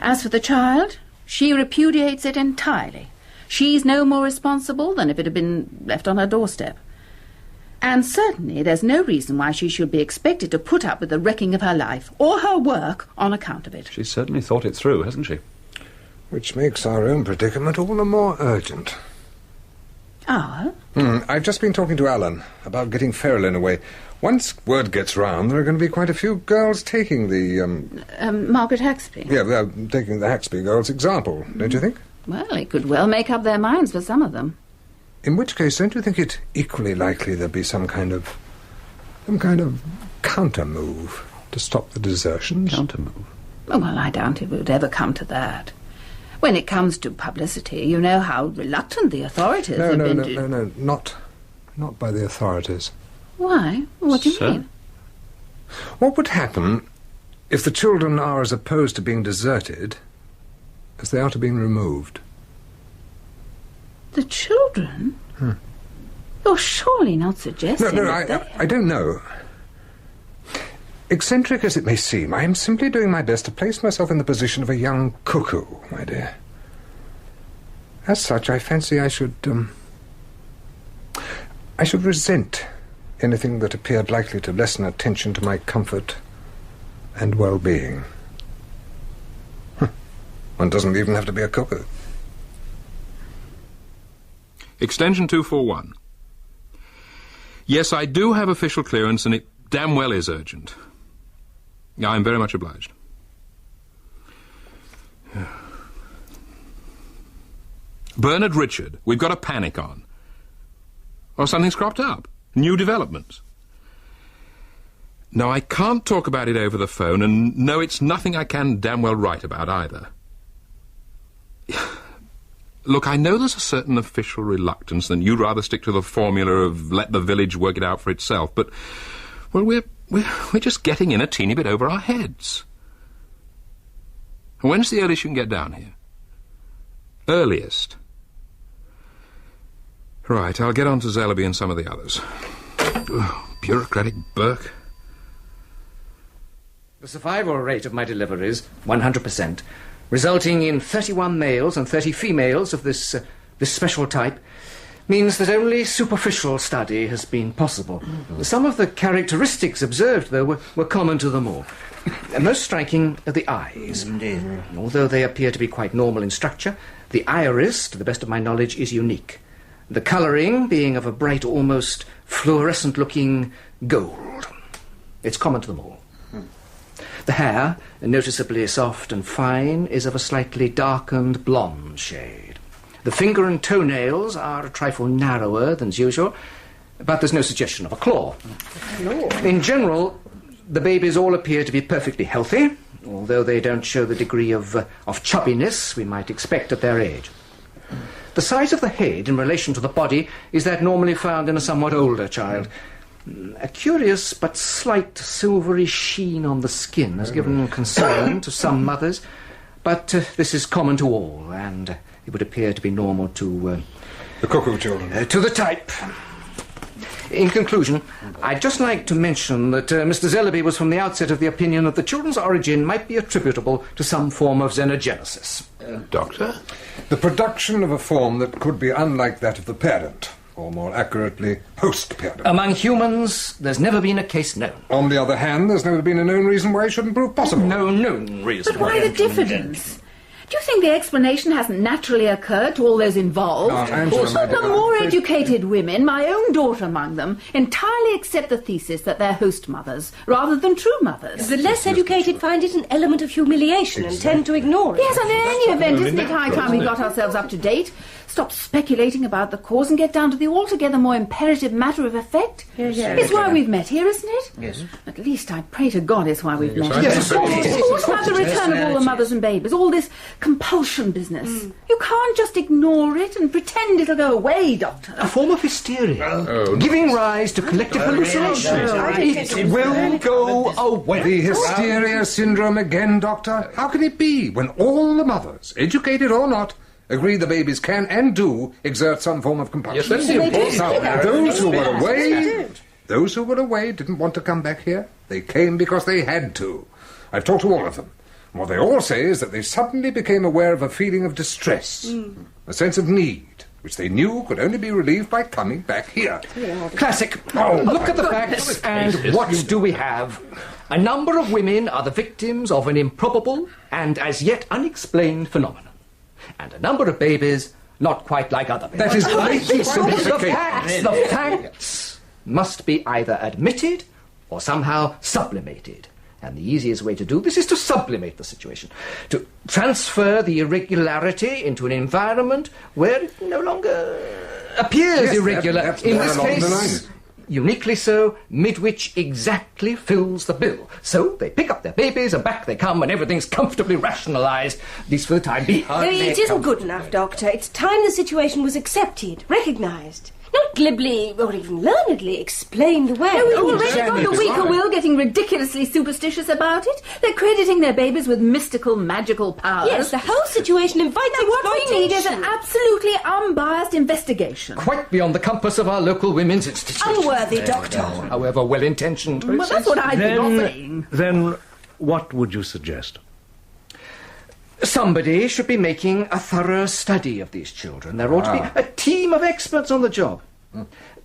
As for the child, she repudiates it entirely. She's no more responsible than if it had been left on her doorstep. And certainly there's no reason why she should be expected to put up with the wrecking of her life or her work on account of it. She's certainly thought it through, hasn't she? Which makes our own predicament all the more urgent. Our? I've just been talking to Alan about getting Ferrelyn away. Once word gets round, there are going to be quite a few girls taking the, Margaret Haxby? Yeah, they're taking the Haxby girls' example, don't you think? Well, it could well make up their minds for some of them. In which case, don't you think it equally likely there'll be some kind of counter-move to stop the desertions? Counter-move? Oh, well, I doubt it would ever come to that. When it comes to publicity, you know how reluctant the authorities have been to... No, not by the authorities. Why? What do you mean? What would happen if the children are as opposed to being deserted as they are to being removed? The children? You're surely not suggesting... No, I don't know. Eccentric as it may seem, I am simply doing my best to place myself in the position of a young cuckoo, my dear. As such, I fancy I should resent anything that appeared likely to lessen attention to my comfort and well-being. One doesn't even have to be a cuckoo. Extension 241. Yes, I do have official clearance, and it damn well is urgent. I'm very much obliged. Bernard Richard, we've got a panic on. Or something's cropped up. New developments. No, I can't talk about it over the phone, and no, it's nothing I can damn well write about either. Look, I know there's a certain official reluctance, and you'd rather stick to the formula of let the village work it out for itself, but, well, we're just getting in a teeny bit over our heads. When's the earliest you can get down here? Earliest? Right, I'll get on to Zellaby and some of the others. Ugh, bureaucratic Burke. The survival rate of my deliveries, 100%, resulting in 31 males and 30 females of this special type. means that only superficial study has been possible. Some of the characteristics observed, though, were common to them all. Most striking are the eyes. Indeed. Although they appear to be quite normal in structure, the iris, to the best of my knowledge, is unique. The colouring being of a bright, almost fluorescent-looking gold. It's common to them all. The hair, noticeably soft and fine, is of a slightly darkened blonde shade. The finger and toenails are a trifle narrower than usual, but there's no suggestion of a claw. In general, the babies all appear to be perfectly healthy, although they don't show the degree of chubbiness we might expect at their age. The size of the head in relation to the body is that normally found in a somewhat older child. A curious but slight silvery sheen on the skin has given concern to some mothers, but this is common to all, and it would appear to be normal to... the cuckoo children. To the type. In conclusion, I'd just like to mention that Mr. Zellaby was from the outset of the opinion that the children's origin might be attributable to some form of xenogenesis. Doctor? The production of a form that could be unlike that of the parent, or more accurately, host-parent. Among humans, there's never been a case known. On the other hand, there's never been a known reason why it shouldn't prove possible. No known reason. But why the diffidence? Do you think the explanation hasn't naturally occurred to all those involved? The more educated women, my own daughter among them, entirely accept the thesis that they're host mothers rather than true mothers. The less educated find it an element of humiliation and tend to ignore it. Yes, and in any event, isn't it high time we got ourselves up to date? Stop speculating about the cause and get down to the altogether more imperative matter of effect. It's why we've met here, isn't it? Yes. At least I pray to God it's why we've met here. Yes, What about the return of all the mothers and babies? All this compulsion business. You can't just ignore it and pretend it'll go away, Doctor. A form of hysteria, giving rise to collective hallucinations. It will go away. The hysteria syndrome again, Doctor? How can it be when all the mothers, educated or not, agree the babies can and do exert some form of compulsion? Yes, that's Now, those who were away didn't want to come back here. They came because they had to. I've talked to all of them. And what they all say is that they suddenly became aware of a feeling of distress, a sense of need, which they knew could only be relieved by coming back here. Classic. Look at the facts, and what do we have? A number of women are the victims of an improbable and as yet unexplained phenomenon. And a number of babies not quite like other babies. That is greatly simplification. The facts must be either admitted or somehow sublimated. And the easiest way to do this is to sublimate the situation, to transfer the irregularity into an environment where it no longer appears irregular. In this case, uniquely so, Midwich exactly fills the bill. So they pick up their babies and back they come and everything's comfortably rationalised, at least for the time being. It isn't good enough, Doctor. It's time the situation was accepted, recognised. Not glibly or even learnedly explained away. No, we've already got the weaker will getting ridiculously superstitious about it. They're crediting their babies with mystical, magical powers. Yes, the whole situation invites exploitation. What we need is an absolutely unbiased investigation. Quite beyond the compass of our local women's institute. Unworthy, Doctor. However well-intentioned. Well, that's what I've been offering. Then what would you suggest? Somebody should be making a thorough study of these children. There ought to be a team of experts on the job.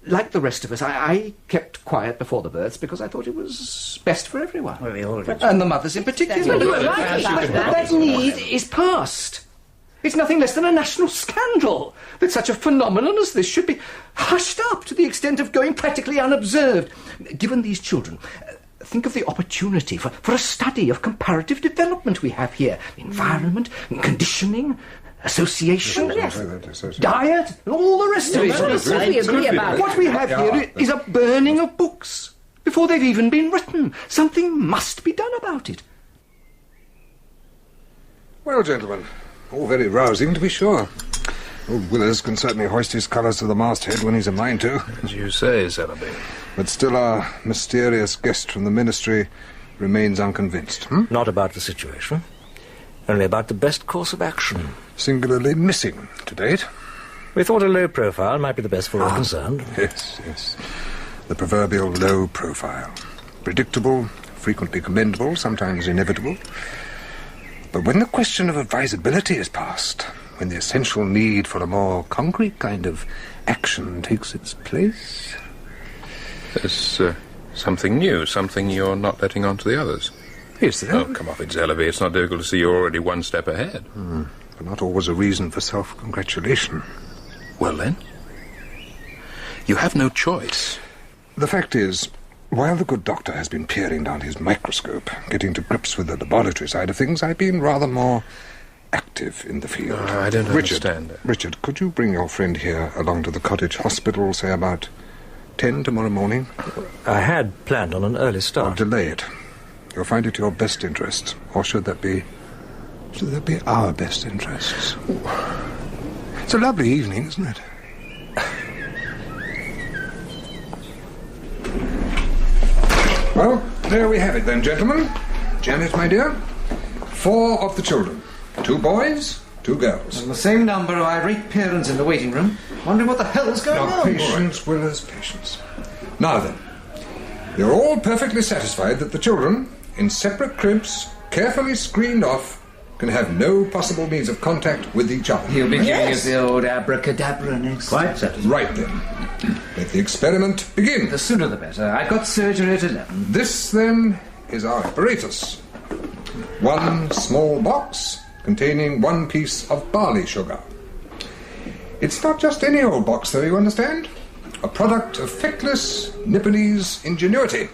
Like the rest of us, I kept quiet before the births because I thought it was best for everyone. Well, we all did. And the mothers in particular. Well, you were right about That need is past. It's nothing less than a national scandal that such a phenomenon as this should be hushed up to the extent of going practically unobserved. Given these children... Think of the opportunity for a study of comparative development we have here. Environment, conditioning, association, diet, and all the rest of it. What we have here is a burning of books before they've even been written. Something must be done about it. Well, gentlemen, all very rousing, to be sure. Old Willers can certainly hoist his colours to the masthead when he's a mind to. As you say, Zellaby. But still our mysterious guest from the Ministry remains unconvinced. Not about the situation, only about the best course of action. Singularly missing to date. We thought a low profile might be the best for all concerned. Yes. The proverbial low profile. Predictable, frequently commendable, sometimes inevitable. But when the question of advisability is passed, when the essential need for a more concrete kind of action takes its place. There's something new, something you're not letting on to the others. Is there? Oh, come off it, Zellaby. It's not difficult to see you're already one step ahead. But not always a reason for self-congratulation. Well, then, you have no choice. The fact is, while the good doctor has been peering down his microscope, getting to grips with the laboratory side of things, I've been rather more active in the field. I don't understand. Richard, could you bring your friend here along to the cottage hospital, say about 10 tomorrow morning? I had planned on an early start. I'll delay it. You'll find it your best interest. Or should that be our best interests? It's a lovely evening, isn't it? Well, there we have it then, gentlemen. Janet, my dear, 4 of the children. 2 boys, 2 girls. And the same number of irate parents in the waiting room, wondering what the hell's going Now, on. patience, Willers, patience. Now then, you're all perfectly satisfied that the children, in separate cribs, carefully screened off, can have no possible means of contact with each other. He'll be giving us the old abracadabra next. Quite satisfied. Right then. Let the experiment begin. The sooner the better. I've got surgery at 11. This, then, is our apparatus. 1 small box containing 1 piece of barley sugar. It's not just any old box, though, you understand? A product of feckless Nipponese ingenuity.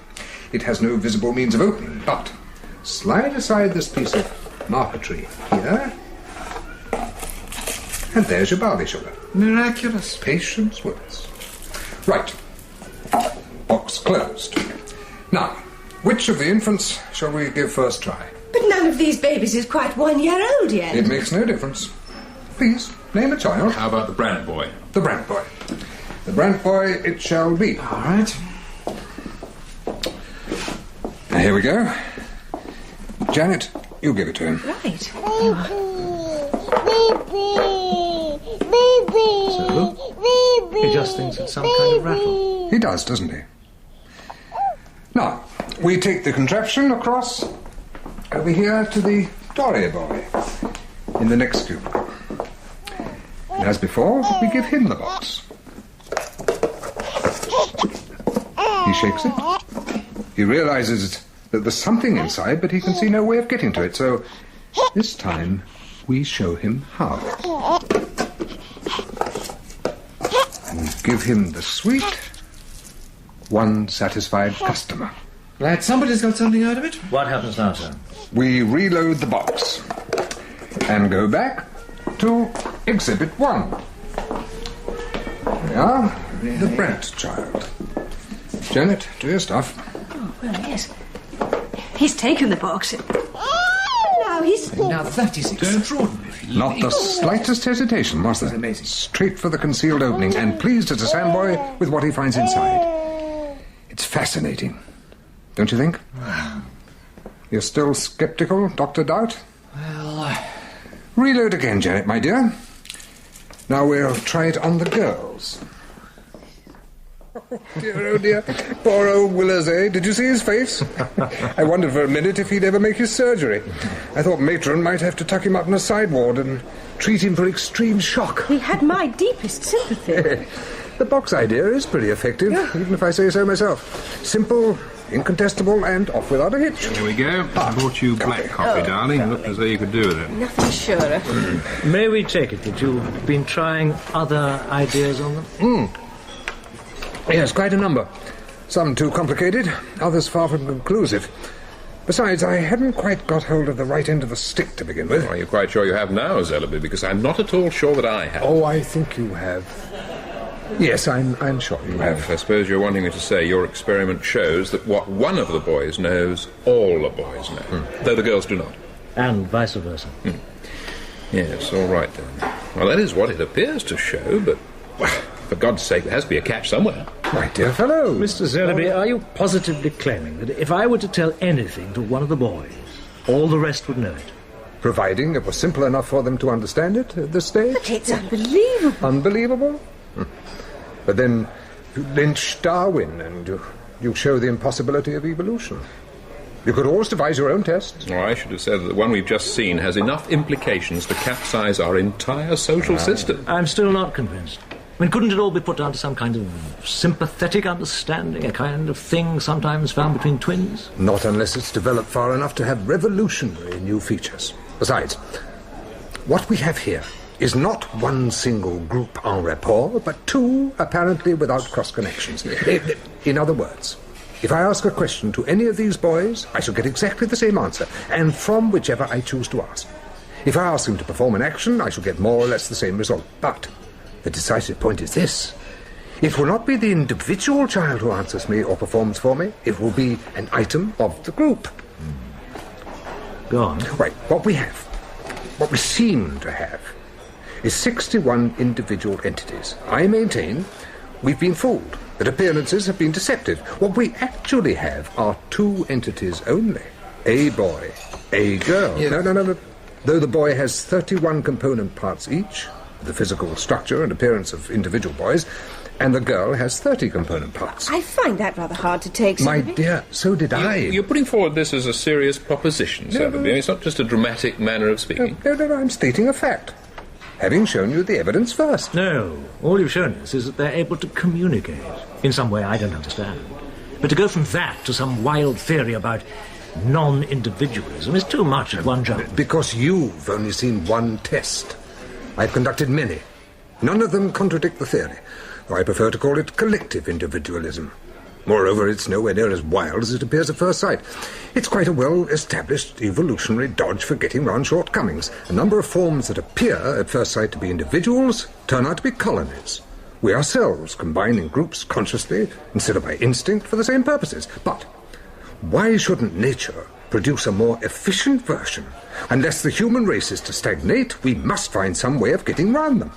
It has no visible means of opening, but slide aside this piece of marquetry here, and there's your barley sugar. Miraculous. Patience with us. Right. Box closed. Now, which of the infants shall we give first try? But none of these babies is quite 1 year old yet. It makes no difference. Please, name a child. How about the Brant boy? The Brant boy. The Brant boy it shall be. All right. Now, here we go. Janet, you give it to him. Right. So, he just thinks it's some kind of rattle. He does, doesn't he? Now, we take the contraption across over here to the Dory boy in the next cubicle. And as before, we give him the box. He shakes it. He realizes that there's something inside, but he can see no way of getting to it, so this time we show him how. And give him the sweet, 1 satisfied customer. Right, somebody's got something out of it. What happens now, sir? We reload the box and go back to Exhibit 1. There we are, the Brant child. Janet, do your stuff. Oh, well, yes. He's taken the box. Now he's... Now that is extraordinary. Not the slightest hesitation, was there? Amazing. Straight for the concealed opening, and pleased as a sandboy with what he finds inside. It's fascinating, don't you think? You're still sceptical, Dr. Doubt? Well, Reload again, Janet, my dear. Now we'll try it on the girls. Oh dear. Poor old Willers, eh? Did you see his face? I wondered for a minute if he'd ever make his surgery. I thought Matron might have to tuck him up in a side ward and treat him for extreme shock. He had my deepest sympathy. The box idea is pretty effective, even if I say so myself. Simple, incontestable, and off without a hitch. Here we go. I brought you black coffee, darling. Looked as though you could do with it. Nothing surer. May we take it that you've been trying other ideas on them? Yes, quite a number. Some too complicated, others far from conclusive. Besides, I hadn't quite got hold of the right end of the stick to begin with. Are you quite sure you have now, Zellaby? Because I'm not at all sure that I have. Oh, I think you have. Yes, I'm sure you have. I suppose you're wanting me to say your experiment shows that what one of the boys knows, all the boys know, though the girls do not. And vice versa. Yes, all right then. Well, that is what it appears to show, but... well, for God's sake, there has to be a catch somewhere. My dear fellow. Mr. Zellaby, are you positively claiming that if I were to tell anything to one of the boys, all the rest would know it? Providing it was simple enough for them to understand it at this stage. But it's unbelievable. Unbelievable? But then you lynch Darwin and you show the impossibility of evolution. You could always devise your own tests. Oh, I should have said that the one we've just seen has enough implications to capsize our entire social system. I'm still not convinced. I mean, couldn't it all be put down to some kind of sympathetic understanding, a kind of thing sometimes found between twins? Not unless it's developed far enough to have revolutionary new features. Besides, what we have here is not one single group en rapport, but two apparently without cross-connections. In other words, if I ask a question to any of these boys, I shall get exactly the same answer, and from whichever I choose to ask. If I ask them to perform an action, I shall get more or less the same result. But the decisive point is this. It will not be the individual child who answers me or performs for me. It will be an item of the group. Go on. Right, what we seem to have, is 61 individual entities. I maintain we've been fooled, that appearances have been deceptive. What we actually have are two entities only. A boy, a girl. Yes. No. Though the boy has 31 component parts each, the physical structure and appearance of individual boys, and the girl has 30 component parts. I find that rather hard to take, My Sophie. dear, so did I. You're putting forward this as a serious proposition, Sir Sotheby. It's not just a dramatic manner of speaking. No, I'm stating a fact. Having shown you the evidence first. No, all you've shown us is that they're able to communicate in some way I don't understand. But to go from that to some wild theory about non-individualism is too much at one jump. Because you've only seen one test. I've conducted many. None of them contradict the theory, though I prefer to call it collective individualism. Moreover, it's nowhere near as wild as it appears at first sight. It's quite a well-established evolutionary dodge for getting round shortcomings. A number of forms that appear at first sight to be individuals turn out to be colonies. We ourselves combine in groups consciously instead of by instinct for the same purposes. But why shouldn't nature produce a more efficient version? Unless the human race is to stagnate, we must find some way of getting round them.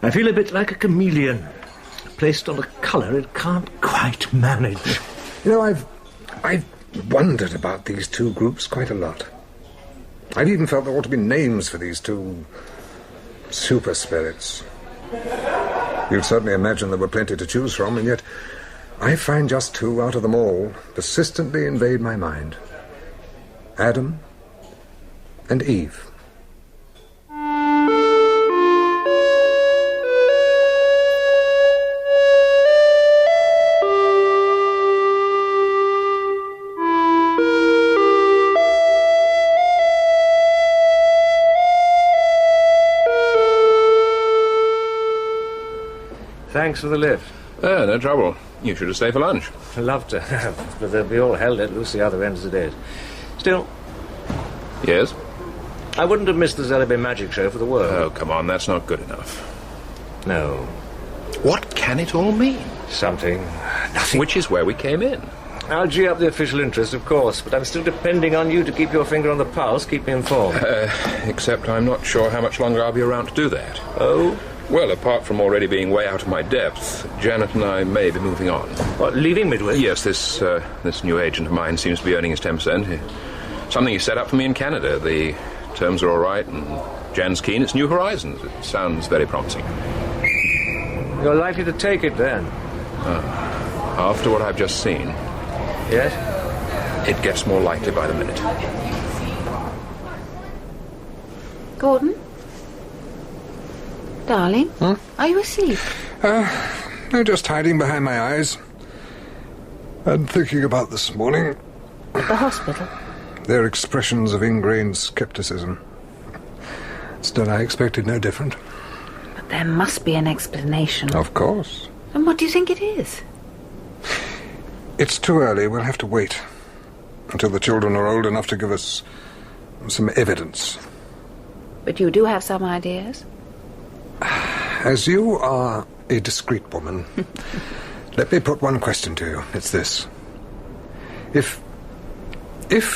I feel a bit like a chameleon, placed on a colour it can't quite manage. You know, I've wondered about these two groups quite a lot. I've even felt there ought to be names for these two super spirits. You'd certainly imagine there were plenty to choose from, and yet I find just two out of them all persistently invade my mind. Adam and Eve. Thanks for the lift. No trouble. You should have stayed for lunch. I'd love to have, but they'll be all hell let loose the other end as it is. Still... Yes? I wouldn't have missed the Zellaby magic show for the world. Oh, come on, that's not good enough. No. What can it all mean? Something. Nothing. Which is where we came in. I'll gee up the official interest, of course, but I'm still depending on you to keep your finger on the pulse, keep me informed. Except I'm not sure how much longer I'll be around to do that. Oh? Well, apart from already being way out of my depth, Janet and I may be moving on. What, leaving Midwich? Yes, this new agent of mine seems to be earning his 10%. Something he set up for me in Canada. The terms are all right, and Jan's keen. It's New Horizons. It sounds very promising. You're likely to take it, then? After what I've just seen... Yes? It gets more likely by the minute. Gordon? Darling? Are you asleep? No, just hiding behind my eyes. And thinking about this morning. At the hospital? Their expressions of ingrained skepticism. Still, I expected no different. But there must be an explanation. Of course. And what do you think it is? It's too early. We'll have to wait until the children are old enough to give us some evidence. But you do have some ideas? As you are a discreet woman, let me put one question to you. It's this. If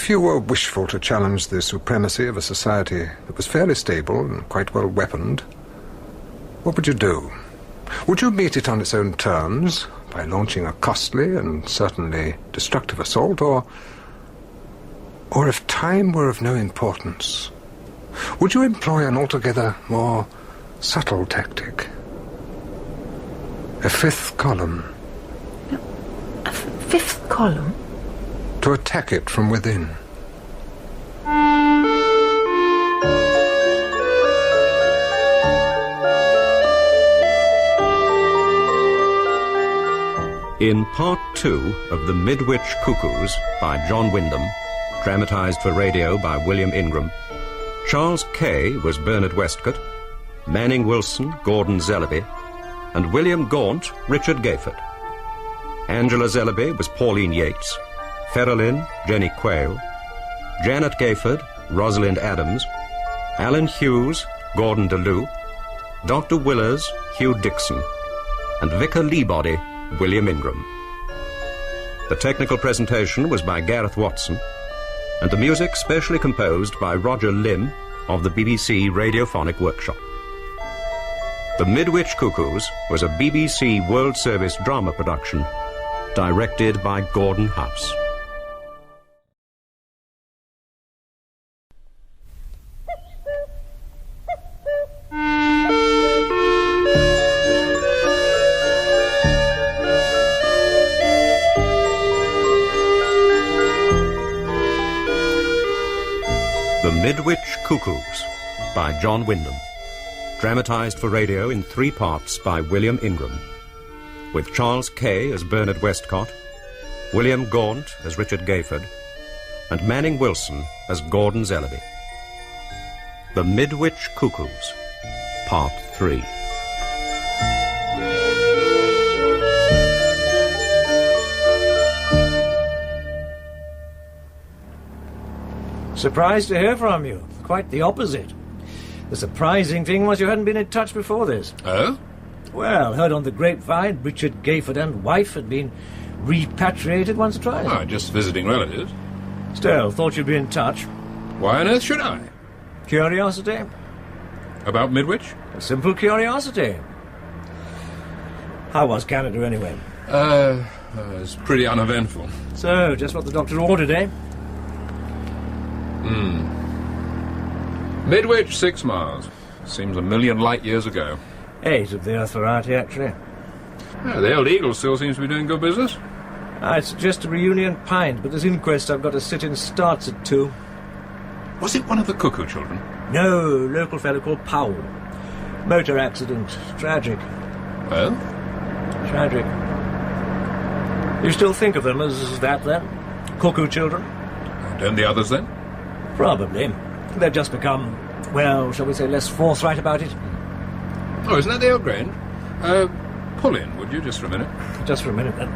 you were wishful to challenge the supremacy of a society that was fairly stable and quite well weaponed, what would you do? Would you meet it on its own terms, by launching a costly and certainly destructive assault, or if time were of no importance, would you employ an altogether more subtle tactic? A fifth column. A fifth column? to attack it from within. In Part 2 of The Midwich Cuckoos by John Wyndham, dramatised for radio by William Ingram, Charles Kay was Bernard Westcott, Manning Wilson, Gordon Zellaby, and William Gaunt, Richard Gayford. Angela Zellaby was Pauline Yates, Ferrelyn, Jenny Quayle, Janet Gayford, Rosalind Adams, Alan Hughes, Gordon DeLue, Dr. Willers, Hugh Dixon, and Vicar Leabody, William Ingram. The technical presentation was by Gareth Watson, and the music specially composed by Roger Lim of the BBC Radiophonic Workshop. The Midwich Cuckoos was a BBC World Service drama production, directed by Gordon House. The Midwich Cuckoos by John Wyndham, dramatised for radio in 3 parts by William Ingram, with Charles Kay as Bernard Westcott, William Gaunt as Richard Gayford, and Manning Wilson as Gordon Zellaby. The Midwich Cuckoos, Part 3. Surprised to hear from you. Quite the opposite. The surprising thing was you hadn't been in touch before this. Oh? Well, heard on the grapevine Richard Gayford and wife had been repatriated once or twice. Oh, just visiting relatives. Still, thought you'd be in touch. Why on earth should I? Curiosity? About Midwich? A simple curiosity. How was Canada, anyway? It's pretty uneventful. So, just what the doctor ordered, eh? Midwich, 6 miles. Seems a million light years ago. 8 of the Earth variety, actually. Yeah, the old Eagle still seems to be doing good business. I'd suggest a reunion pint, but this inquest I've got to sit in starts at 2. Was it one of the Cuckoo children? No, local fellow called Powell. Motor accident. Tragic. Well? Tragic. You still think of them as that, then? Cuckoo children? And the others, then? Probably. They've just become, well, shall we say, less forthright about it. Oh, isn't that the old Grange? Pull in, would you, just for a minute? Just for a minute, then.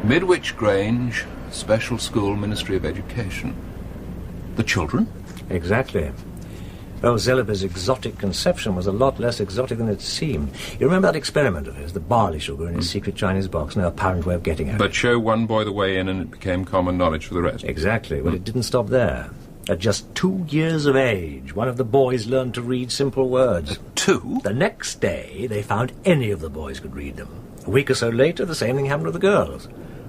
Midwich Grange, Special School, Ministry of Education. The children? Exactly. Well, Zellaby's exotic conception was a lot less exotic than it seemed. You remember that experiment of his, the barley sugar in his secret Chinese box, no apparent way of getting at it. But show one boy the way in and it became common knowledge for the rest. Exactly. Well, it didn't stop there. At just 2 years of age, one of the boys learned to read simple words. 2? The next day, they found any of the boys could read them. A week or so later, the same thing happened to the girls.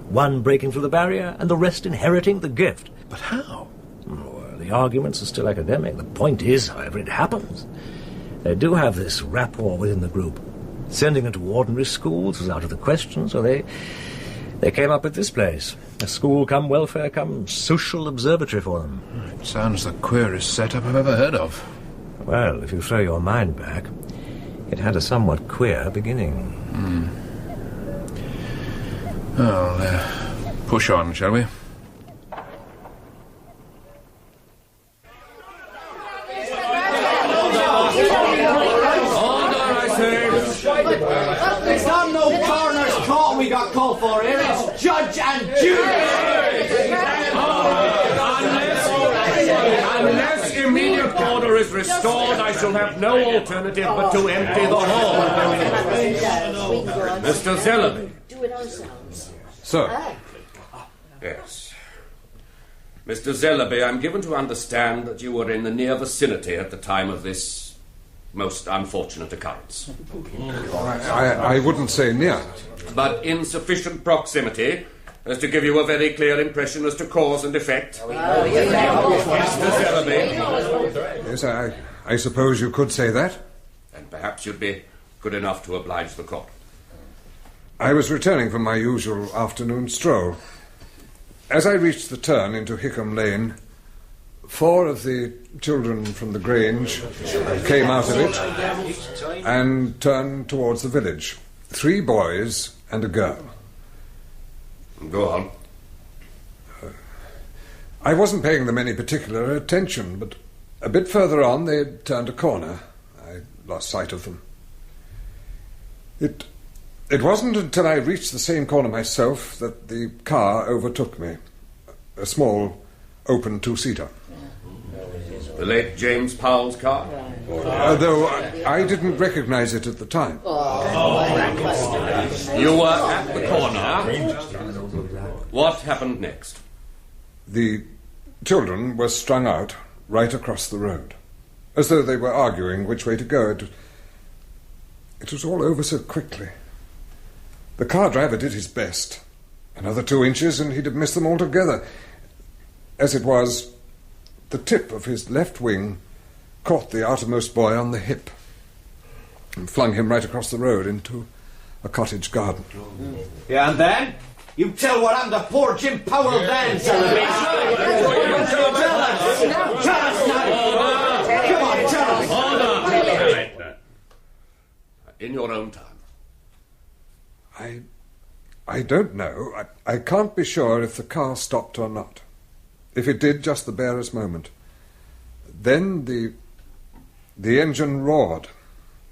One breaking through the barrier, and the rest inheriting the gift. But how? Well, the arguments are still academic. The point is, however, it happens. They do have this rapport within the group. Sending them to ordinary schools was out of the question, so they came up with this place. A school come welfare come social observatory for them. It sounds the queerest setup I've ever heard of. Well, if you throw your mind back, it had a somewhat queer beginning. Well, push on, shall we? It's not no coroner's court we got called for here. It's judge and jury. Unless immediate order is restored, I shall have no alternative but to empty the hall. Mr. Zellaby. Do it ourselves. Sir. Yes. Mr. Zellaby, I'm given to understand that you were in the near vicinity at the time of this most unfortunate occurrence. I wouldn't say near. But in sufficient proximity as to give you a very clear impression as to cause and effect. Mr. Zellaby. Yes, I suppose you could say that. And perhaps you'd be good enough to oblige the court. I was returning from my usual afternoon stroll. As I reached the turn into Hickham Lane, 4 of the children from the Grange came out of it and turned towards the village. 3 boys and a girl. Go on. I wasn't paying them any particular attention, but a bit further on they turned a corner. I lost sight of them. It wasn't until I reached the same corner myself that the car overtook me. A small, open 2-seater. The late James Powell's car? Though I didn't recognise it at the time. You were at the corner. What happened next? The children were strung out right across the road, as though they were arguing which way to go. It was all over so quickly. The car driver did his best. Another 2 inches and he'd have missed them altogether. As it was, the tip of his left wing caught the outermost boy on the hip and flung him right across the road into a cottage garden. Yeah, and then? You tell what happened to poor Jim Powell then, Selby. Tell us now. Come on, tell us. Hold on. In your own time. I don't know. I can't be sure if the car stopped or not. If it did, just the barest moment. Then the engine roared.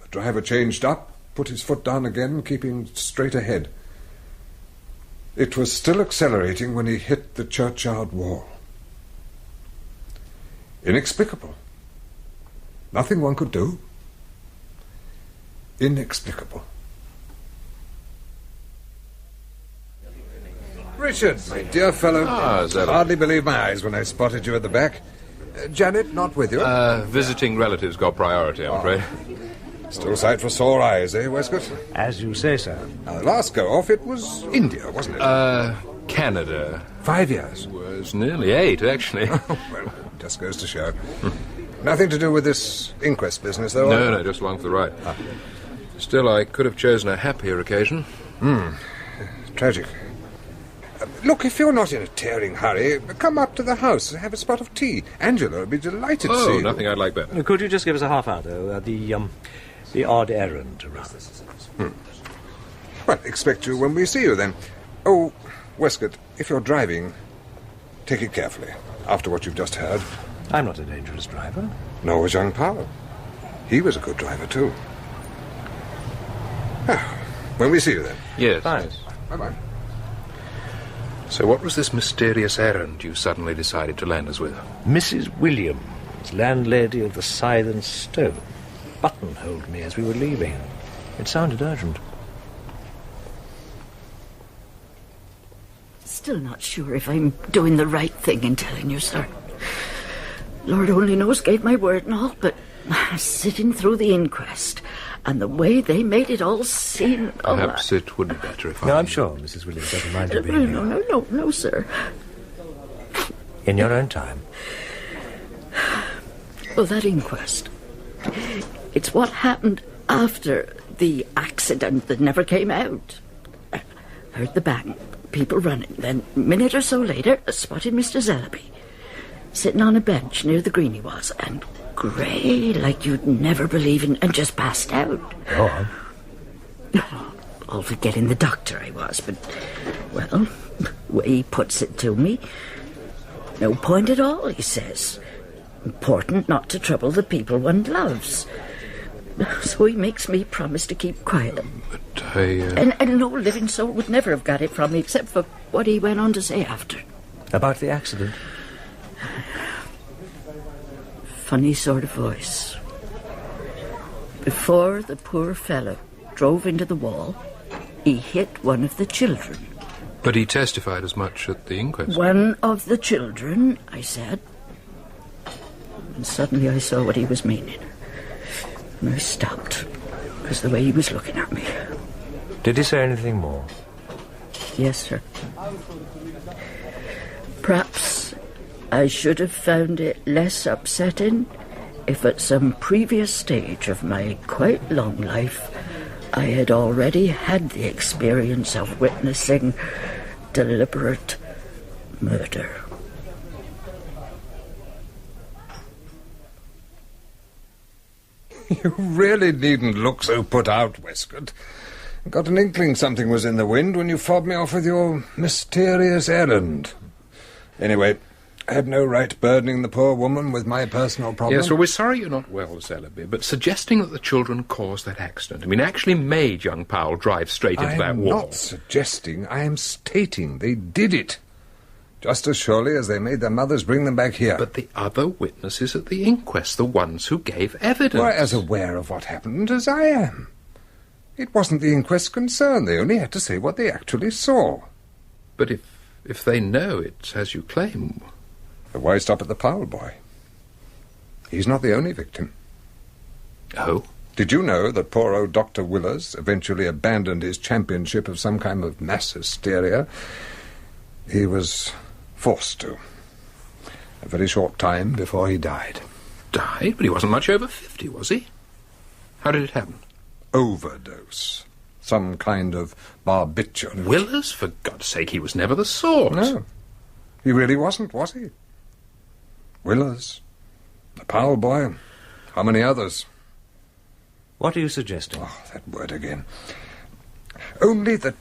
The driver changed up, put his foot down again, keeping straight ahead. It was still accelerating when he hit the churchyard wall. Inexplicable. Nothing one could do. Inexplicable. Richard, my dear fellow, hardly believe my eyes when I spotted you at the back. Janet, not with you? Visiting relatives got priority, I'm afraid. Still sight for sore eyes, eh, Westcott? As you say, sir. Now, the last go-off, it was India, wasn't it? Canada. 5 years? It was nearly 8, actually. Well, just goes to show. Nothing to do with this inquest business, though? No, just along for the ride. Still, I could have chosen a happier occasion. Tragic. Look, if you're not in a tearing hurry, come up to the house and have a spot of tea. Angela would be delighted to see you. Nothing I'd like better. Could you just give us a half hour, though? The odd errand to run. Well, expect you when we see you, then. Oh, Westcott, if you're driving, take it carefully, after what you've just heard. I'm not a dangerous driver. Nor was young Powell. He was a good driver, too. When we see you, then. Yes. Thanks. Bye-bye. So what was this mysterious errand you suddenly decided to land us with? Mrs. Williams, landlady of the Scythe and Stone, buttonholed me as we were leaving. It sounded urgent. Still not sure if I'm doing the right thing in telling you, sir. Lord only knows gave my word and all, but sitting through the inquest and the way they made it all seem... Perhaps it would be better if I... No, I'm sure Mrs. Williams doesn't mind you being here. No, sir. In your own time. Oh, that inquest. It's what happened after the accident that never came out. Heard the bang, people running. Then, a minute or so later, I spotted Mr. Zellaby sitting on a bench near the green he was, and grey like you'd never believe in, and just passed out. Go on. All for getting the doctor I was, but, well, way he puts it to me, no point at all, he says. Important not to trouble the people one loves. So he makes me promise to keep quiet. But I... And no living soul would never have got it from me, except for what he went on to say after. About the accident? Funny sort of voice. Before the poor fellow drove into the wall, he hit one of the children. But he testified as much at the inquest. One of the children, I said. And suddenly I saw what he was meaning. And I stopped, because the way he was looking at me. Did he say anything more? Yes, sir. Perhaps I should have found it less upsetting if at some previous stage of my quite long life I had already had the experience of witnessing deliberate murder. You really needn't look so put out, Westcott. I got an inkling something was in the wind when you fobbed me off with your mysterious errand. Anyway, I had no right burdening the poor woman with my personal problem. Yes, well, we're sorry you're not well, Zellaby, but suggesting that the children caused that accident, actually made young Powell drive straight into that wall. I am not suggesting, I am stating they did it. Just as surely as they made their mothers bring them back here. But the other witnesses at the inquest, the ones who gave evidence... were as aware of what happened as I am. It wasn't the inquest's concern. They only had to say what they actually saw. But if they know it's as you claim... Why stop at the Powell boy? He's not the only victim. Oh? Did you know that poor old Dr. Willers eventually abandoned his championship of some kind of mass hysteria? He was forced to. A very short time before he died. Died? But he wasn't much over 50, was he? How did it happen? Overdose. Some kind of barbiturate. Willers? For God's sake, he was never the sort. No. He really wasn't, was he? Willers. The Powell boy. How many others? What are you suggesting? Oh, that word again. Only that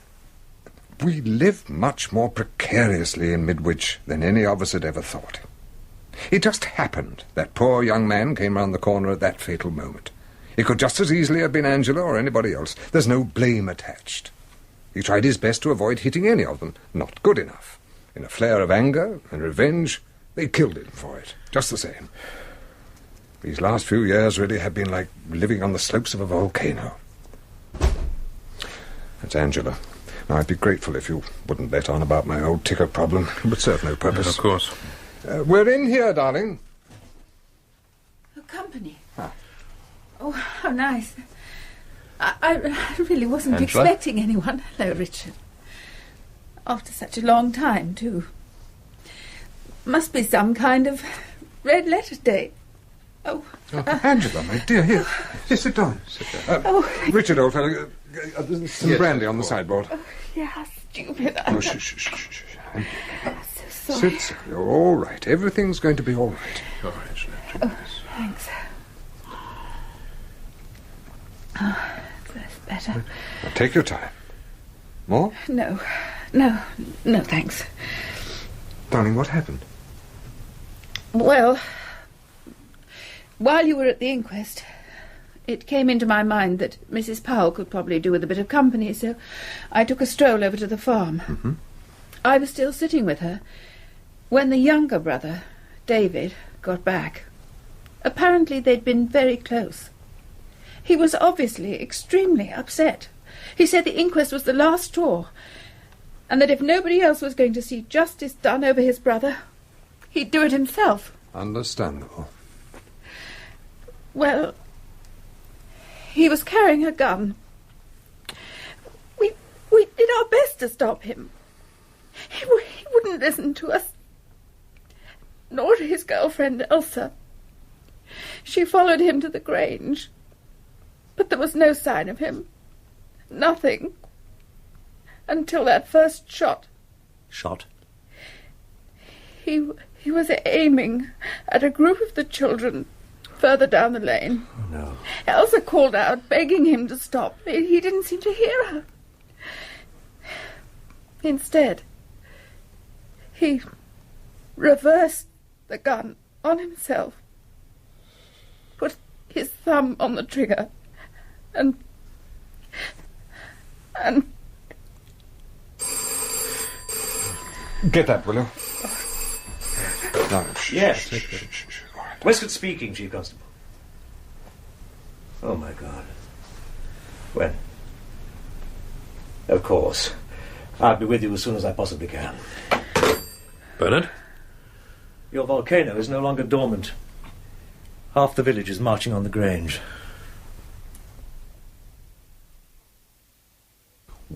we live much more precariously in Midwich than any of us had ever thought. It just happened that poor young man came round the corner at that fatal moment. It could just as easily have been Angela or anybody else. There's no blame attached. He tried his best to avoid hitting any of them. Not good enough. In a flare of anger and revenge, they killed him for it. Just the same. These last few years really have been like living on the slopes of a volcano. That's Angela. Now, I'd be grateful if you wouldn't let on about my old ticker problem. It would serve no purpose. Of course. We're in here, darling. Oh, company. Oh, how nice. I really wasn't Angela? expecting anyone. Hello, Richard. After such a long time, too. Must be some kind of red letter day. Oh, Angela, my dear, here. Sit down. Richard, old fellow, there's some brandy on the sideboard. Oh, yeah, how stupid. Oh, shh. I'm so sorry. Sit. You're all right. Everything's going to be all right. All right. Oh, thanks. Oh, that's better. Now, take your time. More? No, thanks. Darling, what happened? Well, while you were at the inquest, it came into my mind that Mrs. Powell could probably do with a bit of company, so I took a stroll over to the farm. Mm-hmm. I was still sitting with her when the younger brother, David, got back. Apparently they'd been very close. He was obviously extremely upset. He said the inquest was the last straw, and that if nobody else was going to see justice done over his brother, he'd do it himself. Understandable. Well, he was carrying a gun. We did our best to stop him. He wouldn't listen to us, nor to his girlfriend Elsa. She followed him to the Grange, but there was no sign of him. Nothing. Until that first shot. Shot? He was aiming at a group of the children further down the lane. Oh, no. Elsa called out, begging him to stop. He didn't seem to hear her. Instead, he reversed the gun on himself, put his thumb on the trigger, and... Get that, will you? No, Yes. Westcott speaking, Chief Constable. Oh, my God. When? Of course. I'll be with you as soon as I possibly can. Bernard? Your volcano is no longer dormant. Half the village is marching on the Grange.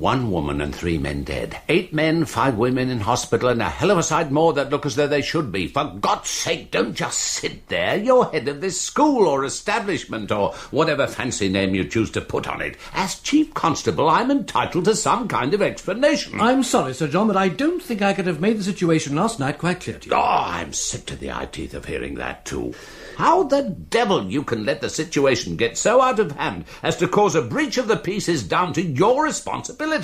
1 woman and 3 men dead. 8 men, 5 women in hospital, and a hell of a sight more that look as though they should be. For God's sake, don't just sit there. You're head of this school or establishment or whatever fancy name you choose to put on it. As Chief Constable, I'm entitled to some kind of explanation. I'm sorry, Sir John, but I don't think I could have made the situation last night quite clear to you. Oh, I'm sick to the eye teeth of hearing that, too. How the devil you can let the situation get so out of hand as to cause a breach of the peace is down to your responsibility.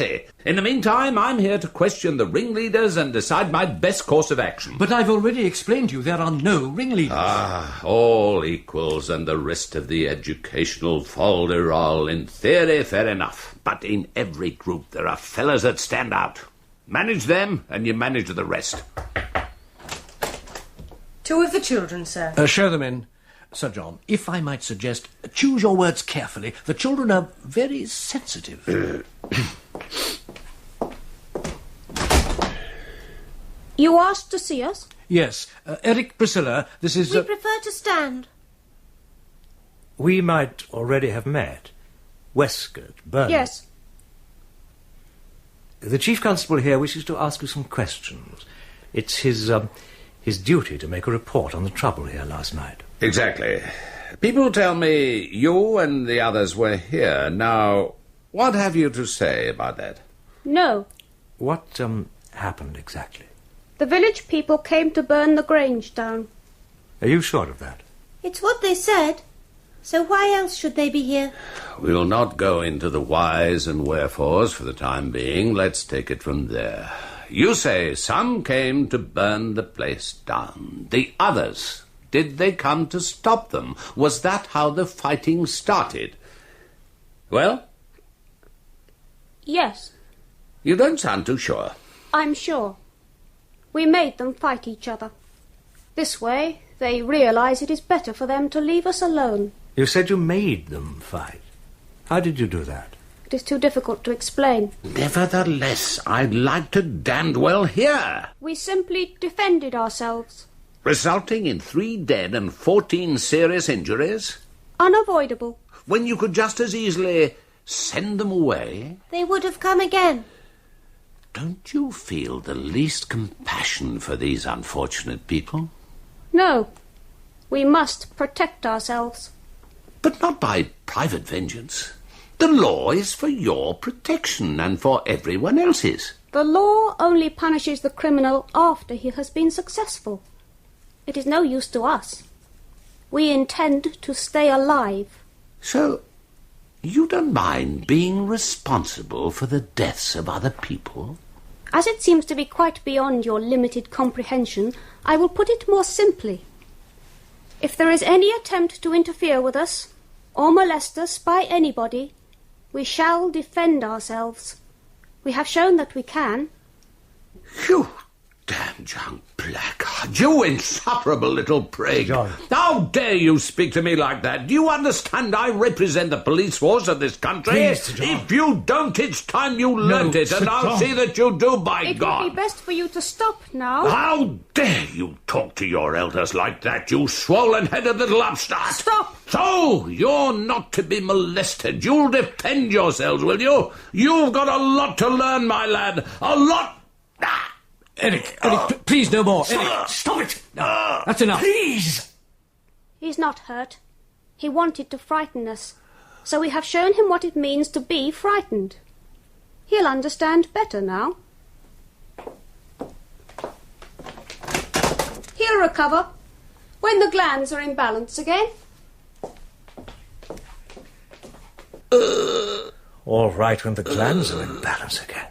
In the meantime, I'm here to question the ringleaders and decide my best course of action. But I've already explained to you there are no ringleaders. Ah, all equals and the rest of the educational fol-de-rol. In theory, fair enough. But in every group there are fellas that stand out. Manage them and you manage the rest. 2 of the children, sir. Show them in. Sir John, if I might suggest, choose your words carefully. The children are very sensitive. You asked to see us? Yes. Eric, Priscilla, this is... We prefer to stand. We might already have met. Westcott, Burnham. Yes. The Chief Constable here wishes to ask you some questions. It's his duty to make a report on the trouble here last night. Exactly. People tell me you and the others were here. Now, what have you to say about that? No. What happened exactly? The village people came to burn the Grange down. Are you sure of that? It's what they said. So why else should they be here? We'll not go into the whys and wherefores for the time being. Let's take it from there. You say some came to burn the place down. The others, did they come to stop them? Was that how the fighting started? Well? Yes. You don't sound too sure. I'm sure. We made them fight each other. This way, they realise it is better for them to leave us alone. You said you made them fight. How did you do that? It is too difficult to explain. Nevertheless, I'd like to damned well hear. We simply defended ourselves. Resulting in 3 dead and 14 serious injuries? Unavoidable. When you could just as easily send them away? They would have come again. Don't you feel the least compassion for these unfortunate people? No. We must protect ourselves. But not by private vengeance. The law is for your protection and for everyone else's. The law only punishes the criminal after he has been successful. It is no use to us. We intend to stay alive. So, you don't mind being responsible for the deaths of other people? As it seems to be quite beyond your limited comprehension, I will put it more simply. If there is any attempt to interfere with us, or molest us by anybody, we shall defend ourselves. We have shown that we can. You damned young blackguard, you insufferable little prig. John. How dare you speak to me like that? Do you understand I represent the police force of this country? Please, Sir John. If you don't, it's time you learnt it, and Sir I'll John. see that you do, by It God. would be best for you to stop now. How dare you talk to your elders like that, you swollen-headed little upstart? Stop! So, you're not to be molested. You'll defend yourselves, will you? You've got a lot to learn, my lad. A lot. Eric, please no more. Eric, stop it. No, that's enough. Please. He's not hurt. He wanted to frighten us. So we have shown him what it means to be frightened. He'll understand better now. He'll recover when the glands are in balance again. All right when the glands are in balance again.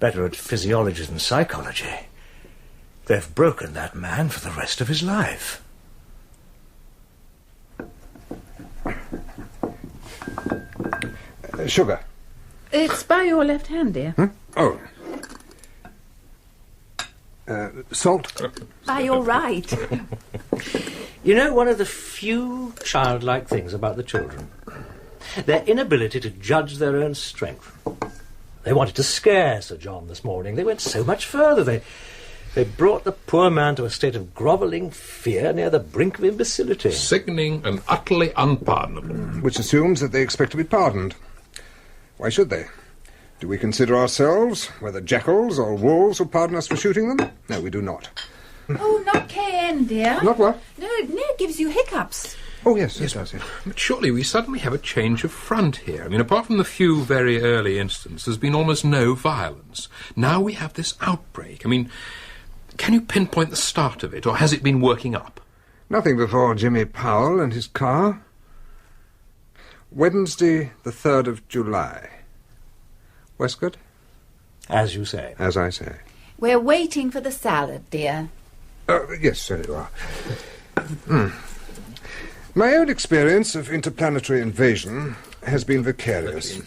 Better at physiology than psychology. They've broken that man for the rest of his life. Sugar. It's by your left hand, dear. Oh. Salt? By your right. You know, one of the few childlike things about the children, their inability to judge their own strength. They wanted to scare Sir John this morning. They went so much further. They brought the poor man to a state of grovelling fear near the brink of imbecility. Sickening and utterly unpardonable. Which assumes that they expect to be pardoned. Why should they? Do we consider ourselves, whether jackals or wolves, will pardon us for shooting them? No, we do not. Oh, not KN, dear. Not what? No, it gives you hiccups. Oh, yes, it does. But surely we suddenly have a change of front here. I mean, apart from the few very early incidents, there's been almost no violence. Now we have this outbreak. I mean, can you pinpoint the start of it, or has it been working up? Nothing before Jimmy Powell and his car. Wednesday, the 3rd of July. Westcott? As you say. As I say. We're waiting for the salad, dear. Yes, so you are. My own experience of interplanetary invasion has been vicarious.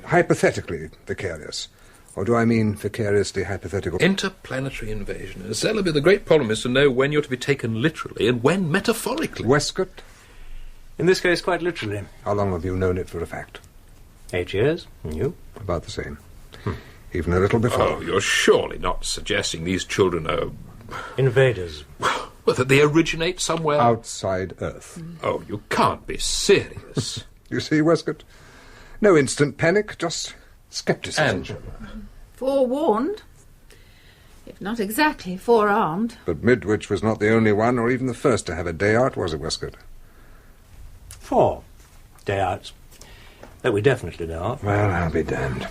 Hypothetically vicarious. Or do I mean vicariously hypothetical? Interplanetary invasion. Zellaby, the great problem is to know when you're to be taken literally and when metaphorically. Westcott? In this case, quite literally. How long have you known it for a fact? 8 years. And you? About the same. Even a little before. Oh, you're surely not suggesting these children are... invaders. Well, that they originate somewhere... outside Earth. Oh, you can't be serious. You see, Westcott? No instant panic, just scepticism. Forewarned. If not exactly forearmed. But Midwich was not the only one, or even the first to have a day out, was it, Westcott? 4 day outs. That we definitely know of. Well, I'll be damned.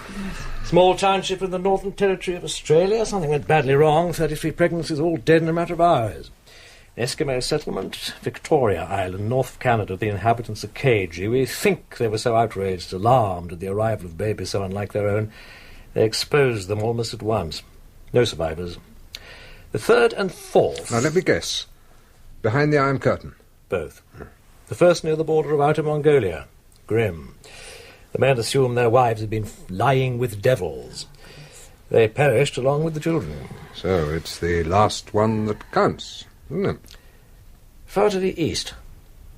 Small township in the Northern Territory of Australia. Something went badly wrong. 33 pregnancies, all dead in a matter of hours. Eskimo settlement, Victoria Island, north of Canada. The inhabitants are cagey. We think they were so outraged, alarmed at the arrival of babies so unlike their own, they exposed them almost at once. No survivors. The 3rd and 4th... Now, let me guess. Behind the Iron Curtain? Both. The first near the border of Outer Mongolia. Grim. The men assumed their wives had been lying with devils. They perished along with the children. So it's the last one that counts, isn't it? Far to the east,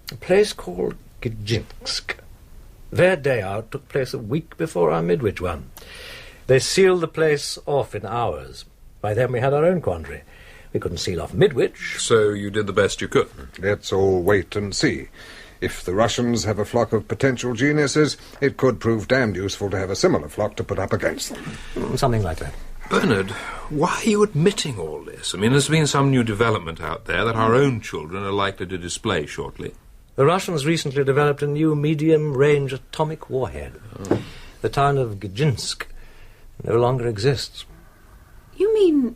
a place called Gijinsk. Their day out took place a week before our Midwich one. They sealed the place off in hours. By then we had our own quandary. We couldn't seal off Midwich. So you did the best you could. Let's all wait and see. If the Russians have a flock of potential geniuses, it could prove damned useful to have a similar flock to put up against them. Something like that. Bernard, why are you admitting all this? I mean, there's been some new development out there that our own children are likely to display shortly. The Russians recently developed a new medium-range atomic warhead. The town of Gijinsk no longer exists. You mean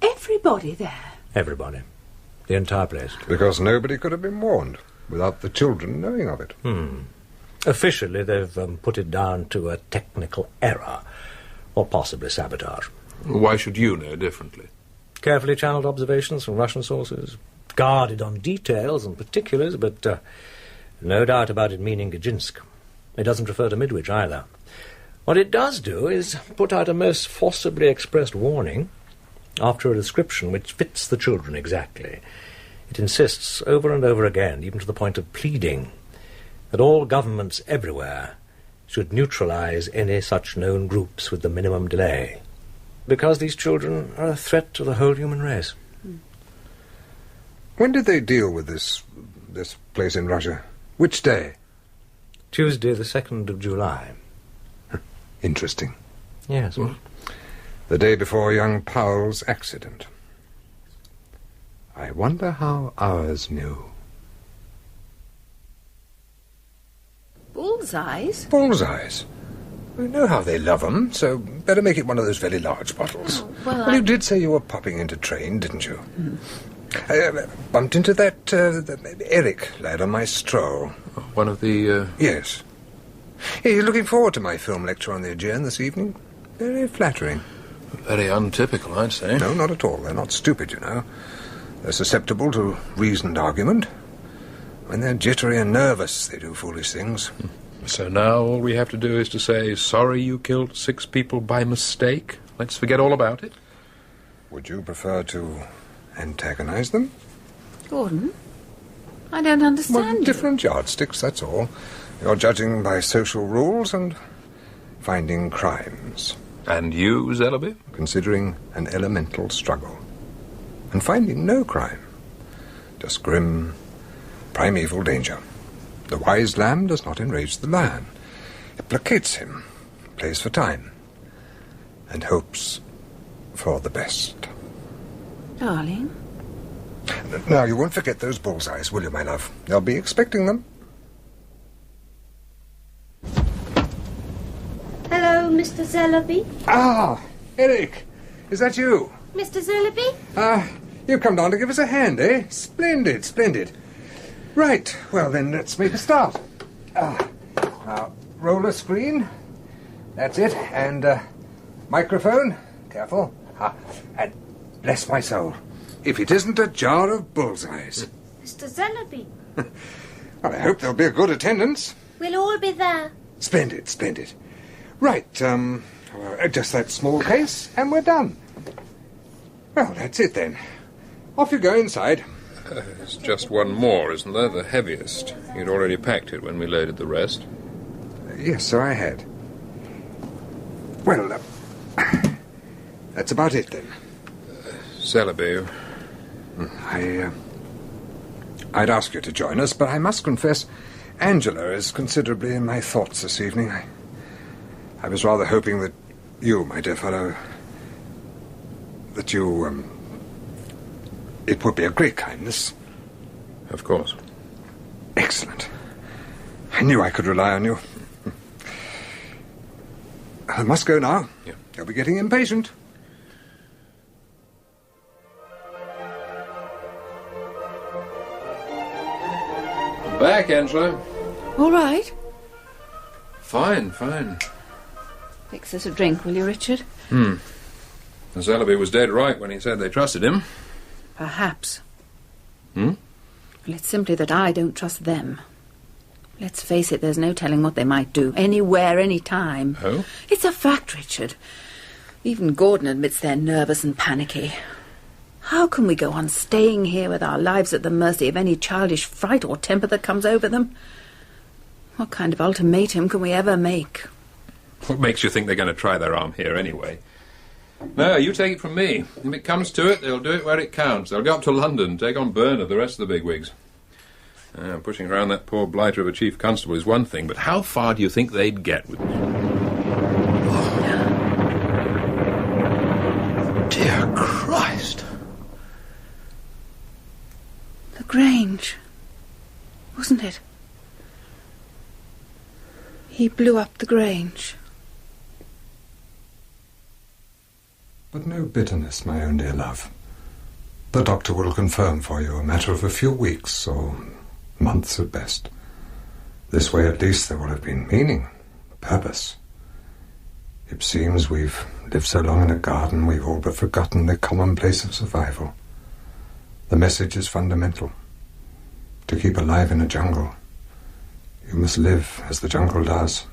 everybody there? Everybody. The entire place. Because nobody could have been warned without the children knowing of it. Officially, they've put it down to a technical error, or possibly sabotage. Why should you know differently? Carefully channeled observations from Russian sources, guarded on details and particulars, but no doubt about it meaning Gijinsk. It doesn't refer to Midwich either. What it does do is put out a most forcibly expressed warning after a description which fits the children exactly. It insists over and over again, even to the point of pleading, that all governments everywhere should neutralize any such known groups with the minimum delay, because these children are a threat to the whole human race. When did they deal with this place in Russia? Which day? Tuesday, the 2nd of July. Interesting. Yes. The day before young Powell's accident. I wonder how ours knew. Bullseyes? Bullseyes? We know how they love 'em, so better make it one of those very large bottles. Well, you did say you were popping into train, didn't you? Bumped into that Eric lad on my stroll. One of the... Yes. He's looking forward to my film lecture on the Aegean this evening. Very flattering. Very untypical, I'd say. No, not at all. They're not stupid, you know. They're susceptible to reasoned argument. When they're jittery and nervous, they do foolish things. So now all we have to do is to say, sorry you killed 6 people by mistake. Let's forget all about it. Would you prefer to antagonize them? Gordon, I don't understand. Different yardsticks, that's all. You're judging by social rules and finding crimes. And you, Zellaby? Considering an elemental struggle. And finding no crime. Just grim, primeval danger. The wise lamb does not enrage the lion. It placates him, plays for time and hopes for the best. Darling? Now, you won't forget those bullseyes, will you, my love? They'll be expecting them. Hello, Mr. Zellaby. Ah, Eric, is that you? Mr. Zellaby? You've come down to give us a hand, eh? Splendid, splendid. Right, well then, let's make a start. Now, roller screen. That's it. And, microphone. Careful. And bless my soul, if it isn't a jar of bullseyes. Mr. Zellaby. Well, I hope there'll be a good attendance. We'll all be there. Splendid, splendid. Right, just that small case, and we're done. Well, that's it then. Off you go inside. There's just one more, isn't there? The heaviest. You'd already packed it when we loaded the rest. Yes, so I had. Well, that's about it then. Zellaby. I'd ask you to join us, but I must confess, Angela is considerably in my thoughts this evening. I was rather hoping that you, my dear fellow, that you, it would be a great kindness. Of course. Excellent. I knew I could rely on you. I must go now. Yeah. You'll be getting impatient. Back, Angela. All right. Fine, fine. Fix us a drink, will you, Richard? Zellaby was dead right when he said they trusted him. Perhaps. Well, it's simply that I don't trust them. Let's face it, there's no telling what they might do, anywhere, any time. Oh? It's a fact, Richard. Even Gordon admits they're nervous and panicky. How can we go on staying here with our lives at the mercy of any childish fright or temper that comes over them? What kind of ultimatum can we ever make? What makes you think they're going to try their arm here anyway? No, you take it from me. If it comes to it, they'll do it where it counts. They'll go up to London, take on Bernard, the rest of the bigwigs. Pushing around that poor blighter of a chief constable is one thing, but how far do you think they'd get with it? Dear Christ. The Grange, wasn't it? He blew up the Grange. But no bitterness, my own dear love. The doctor will confirm for you a matter of a few weeks or months at best. This way at least there will have been meaning, purpose. It seems we've lived so long in a garden we've all but forgotten the commonplace of survival. The message is fundamental. To keep alive in a jungle, you must live as the jungle does.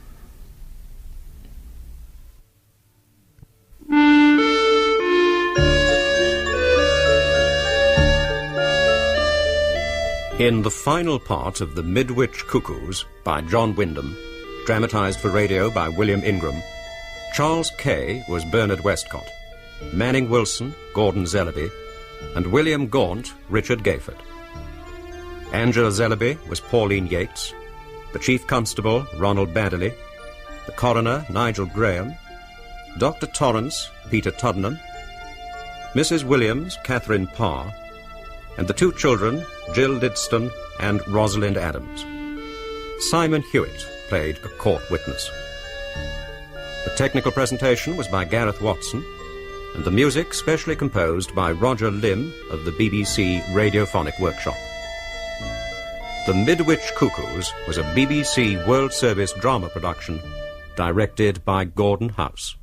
In the final part of The Midwich Cuckoos by John Wyndham, dramatised for radio by William Ingram, Charles Kay was Bernard Westcott, Manning Wilson, Gordon Zellaby, and William Gaunt, Richard Gayford. Angela Zellaby was Pauline Yates, the Chief Constable, Ronald Baddeley, the Coroner, Nigel Graham, Dr. Torrance, Peter Tuddenham, Mrs. Williams, Catherine Parr, and the two children, Jill Lidston and Rosalind Adams. Simon Hewitt played a court witness. The technical presentation was by Gareth Watson, and the music specially composed by Roger Limb of the BBC Radiophonic Workshop. The Midwich Cuckoos was a BBC World Service drama production directed by Gordon House.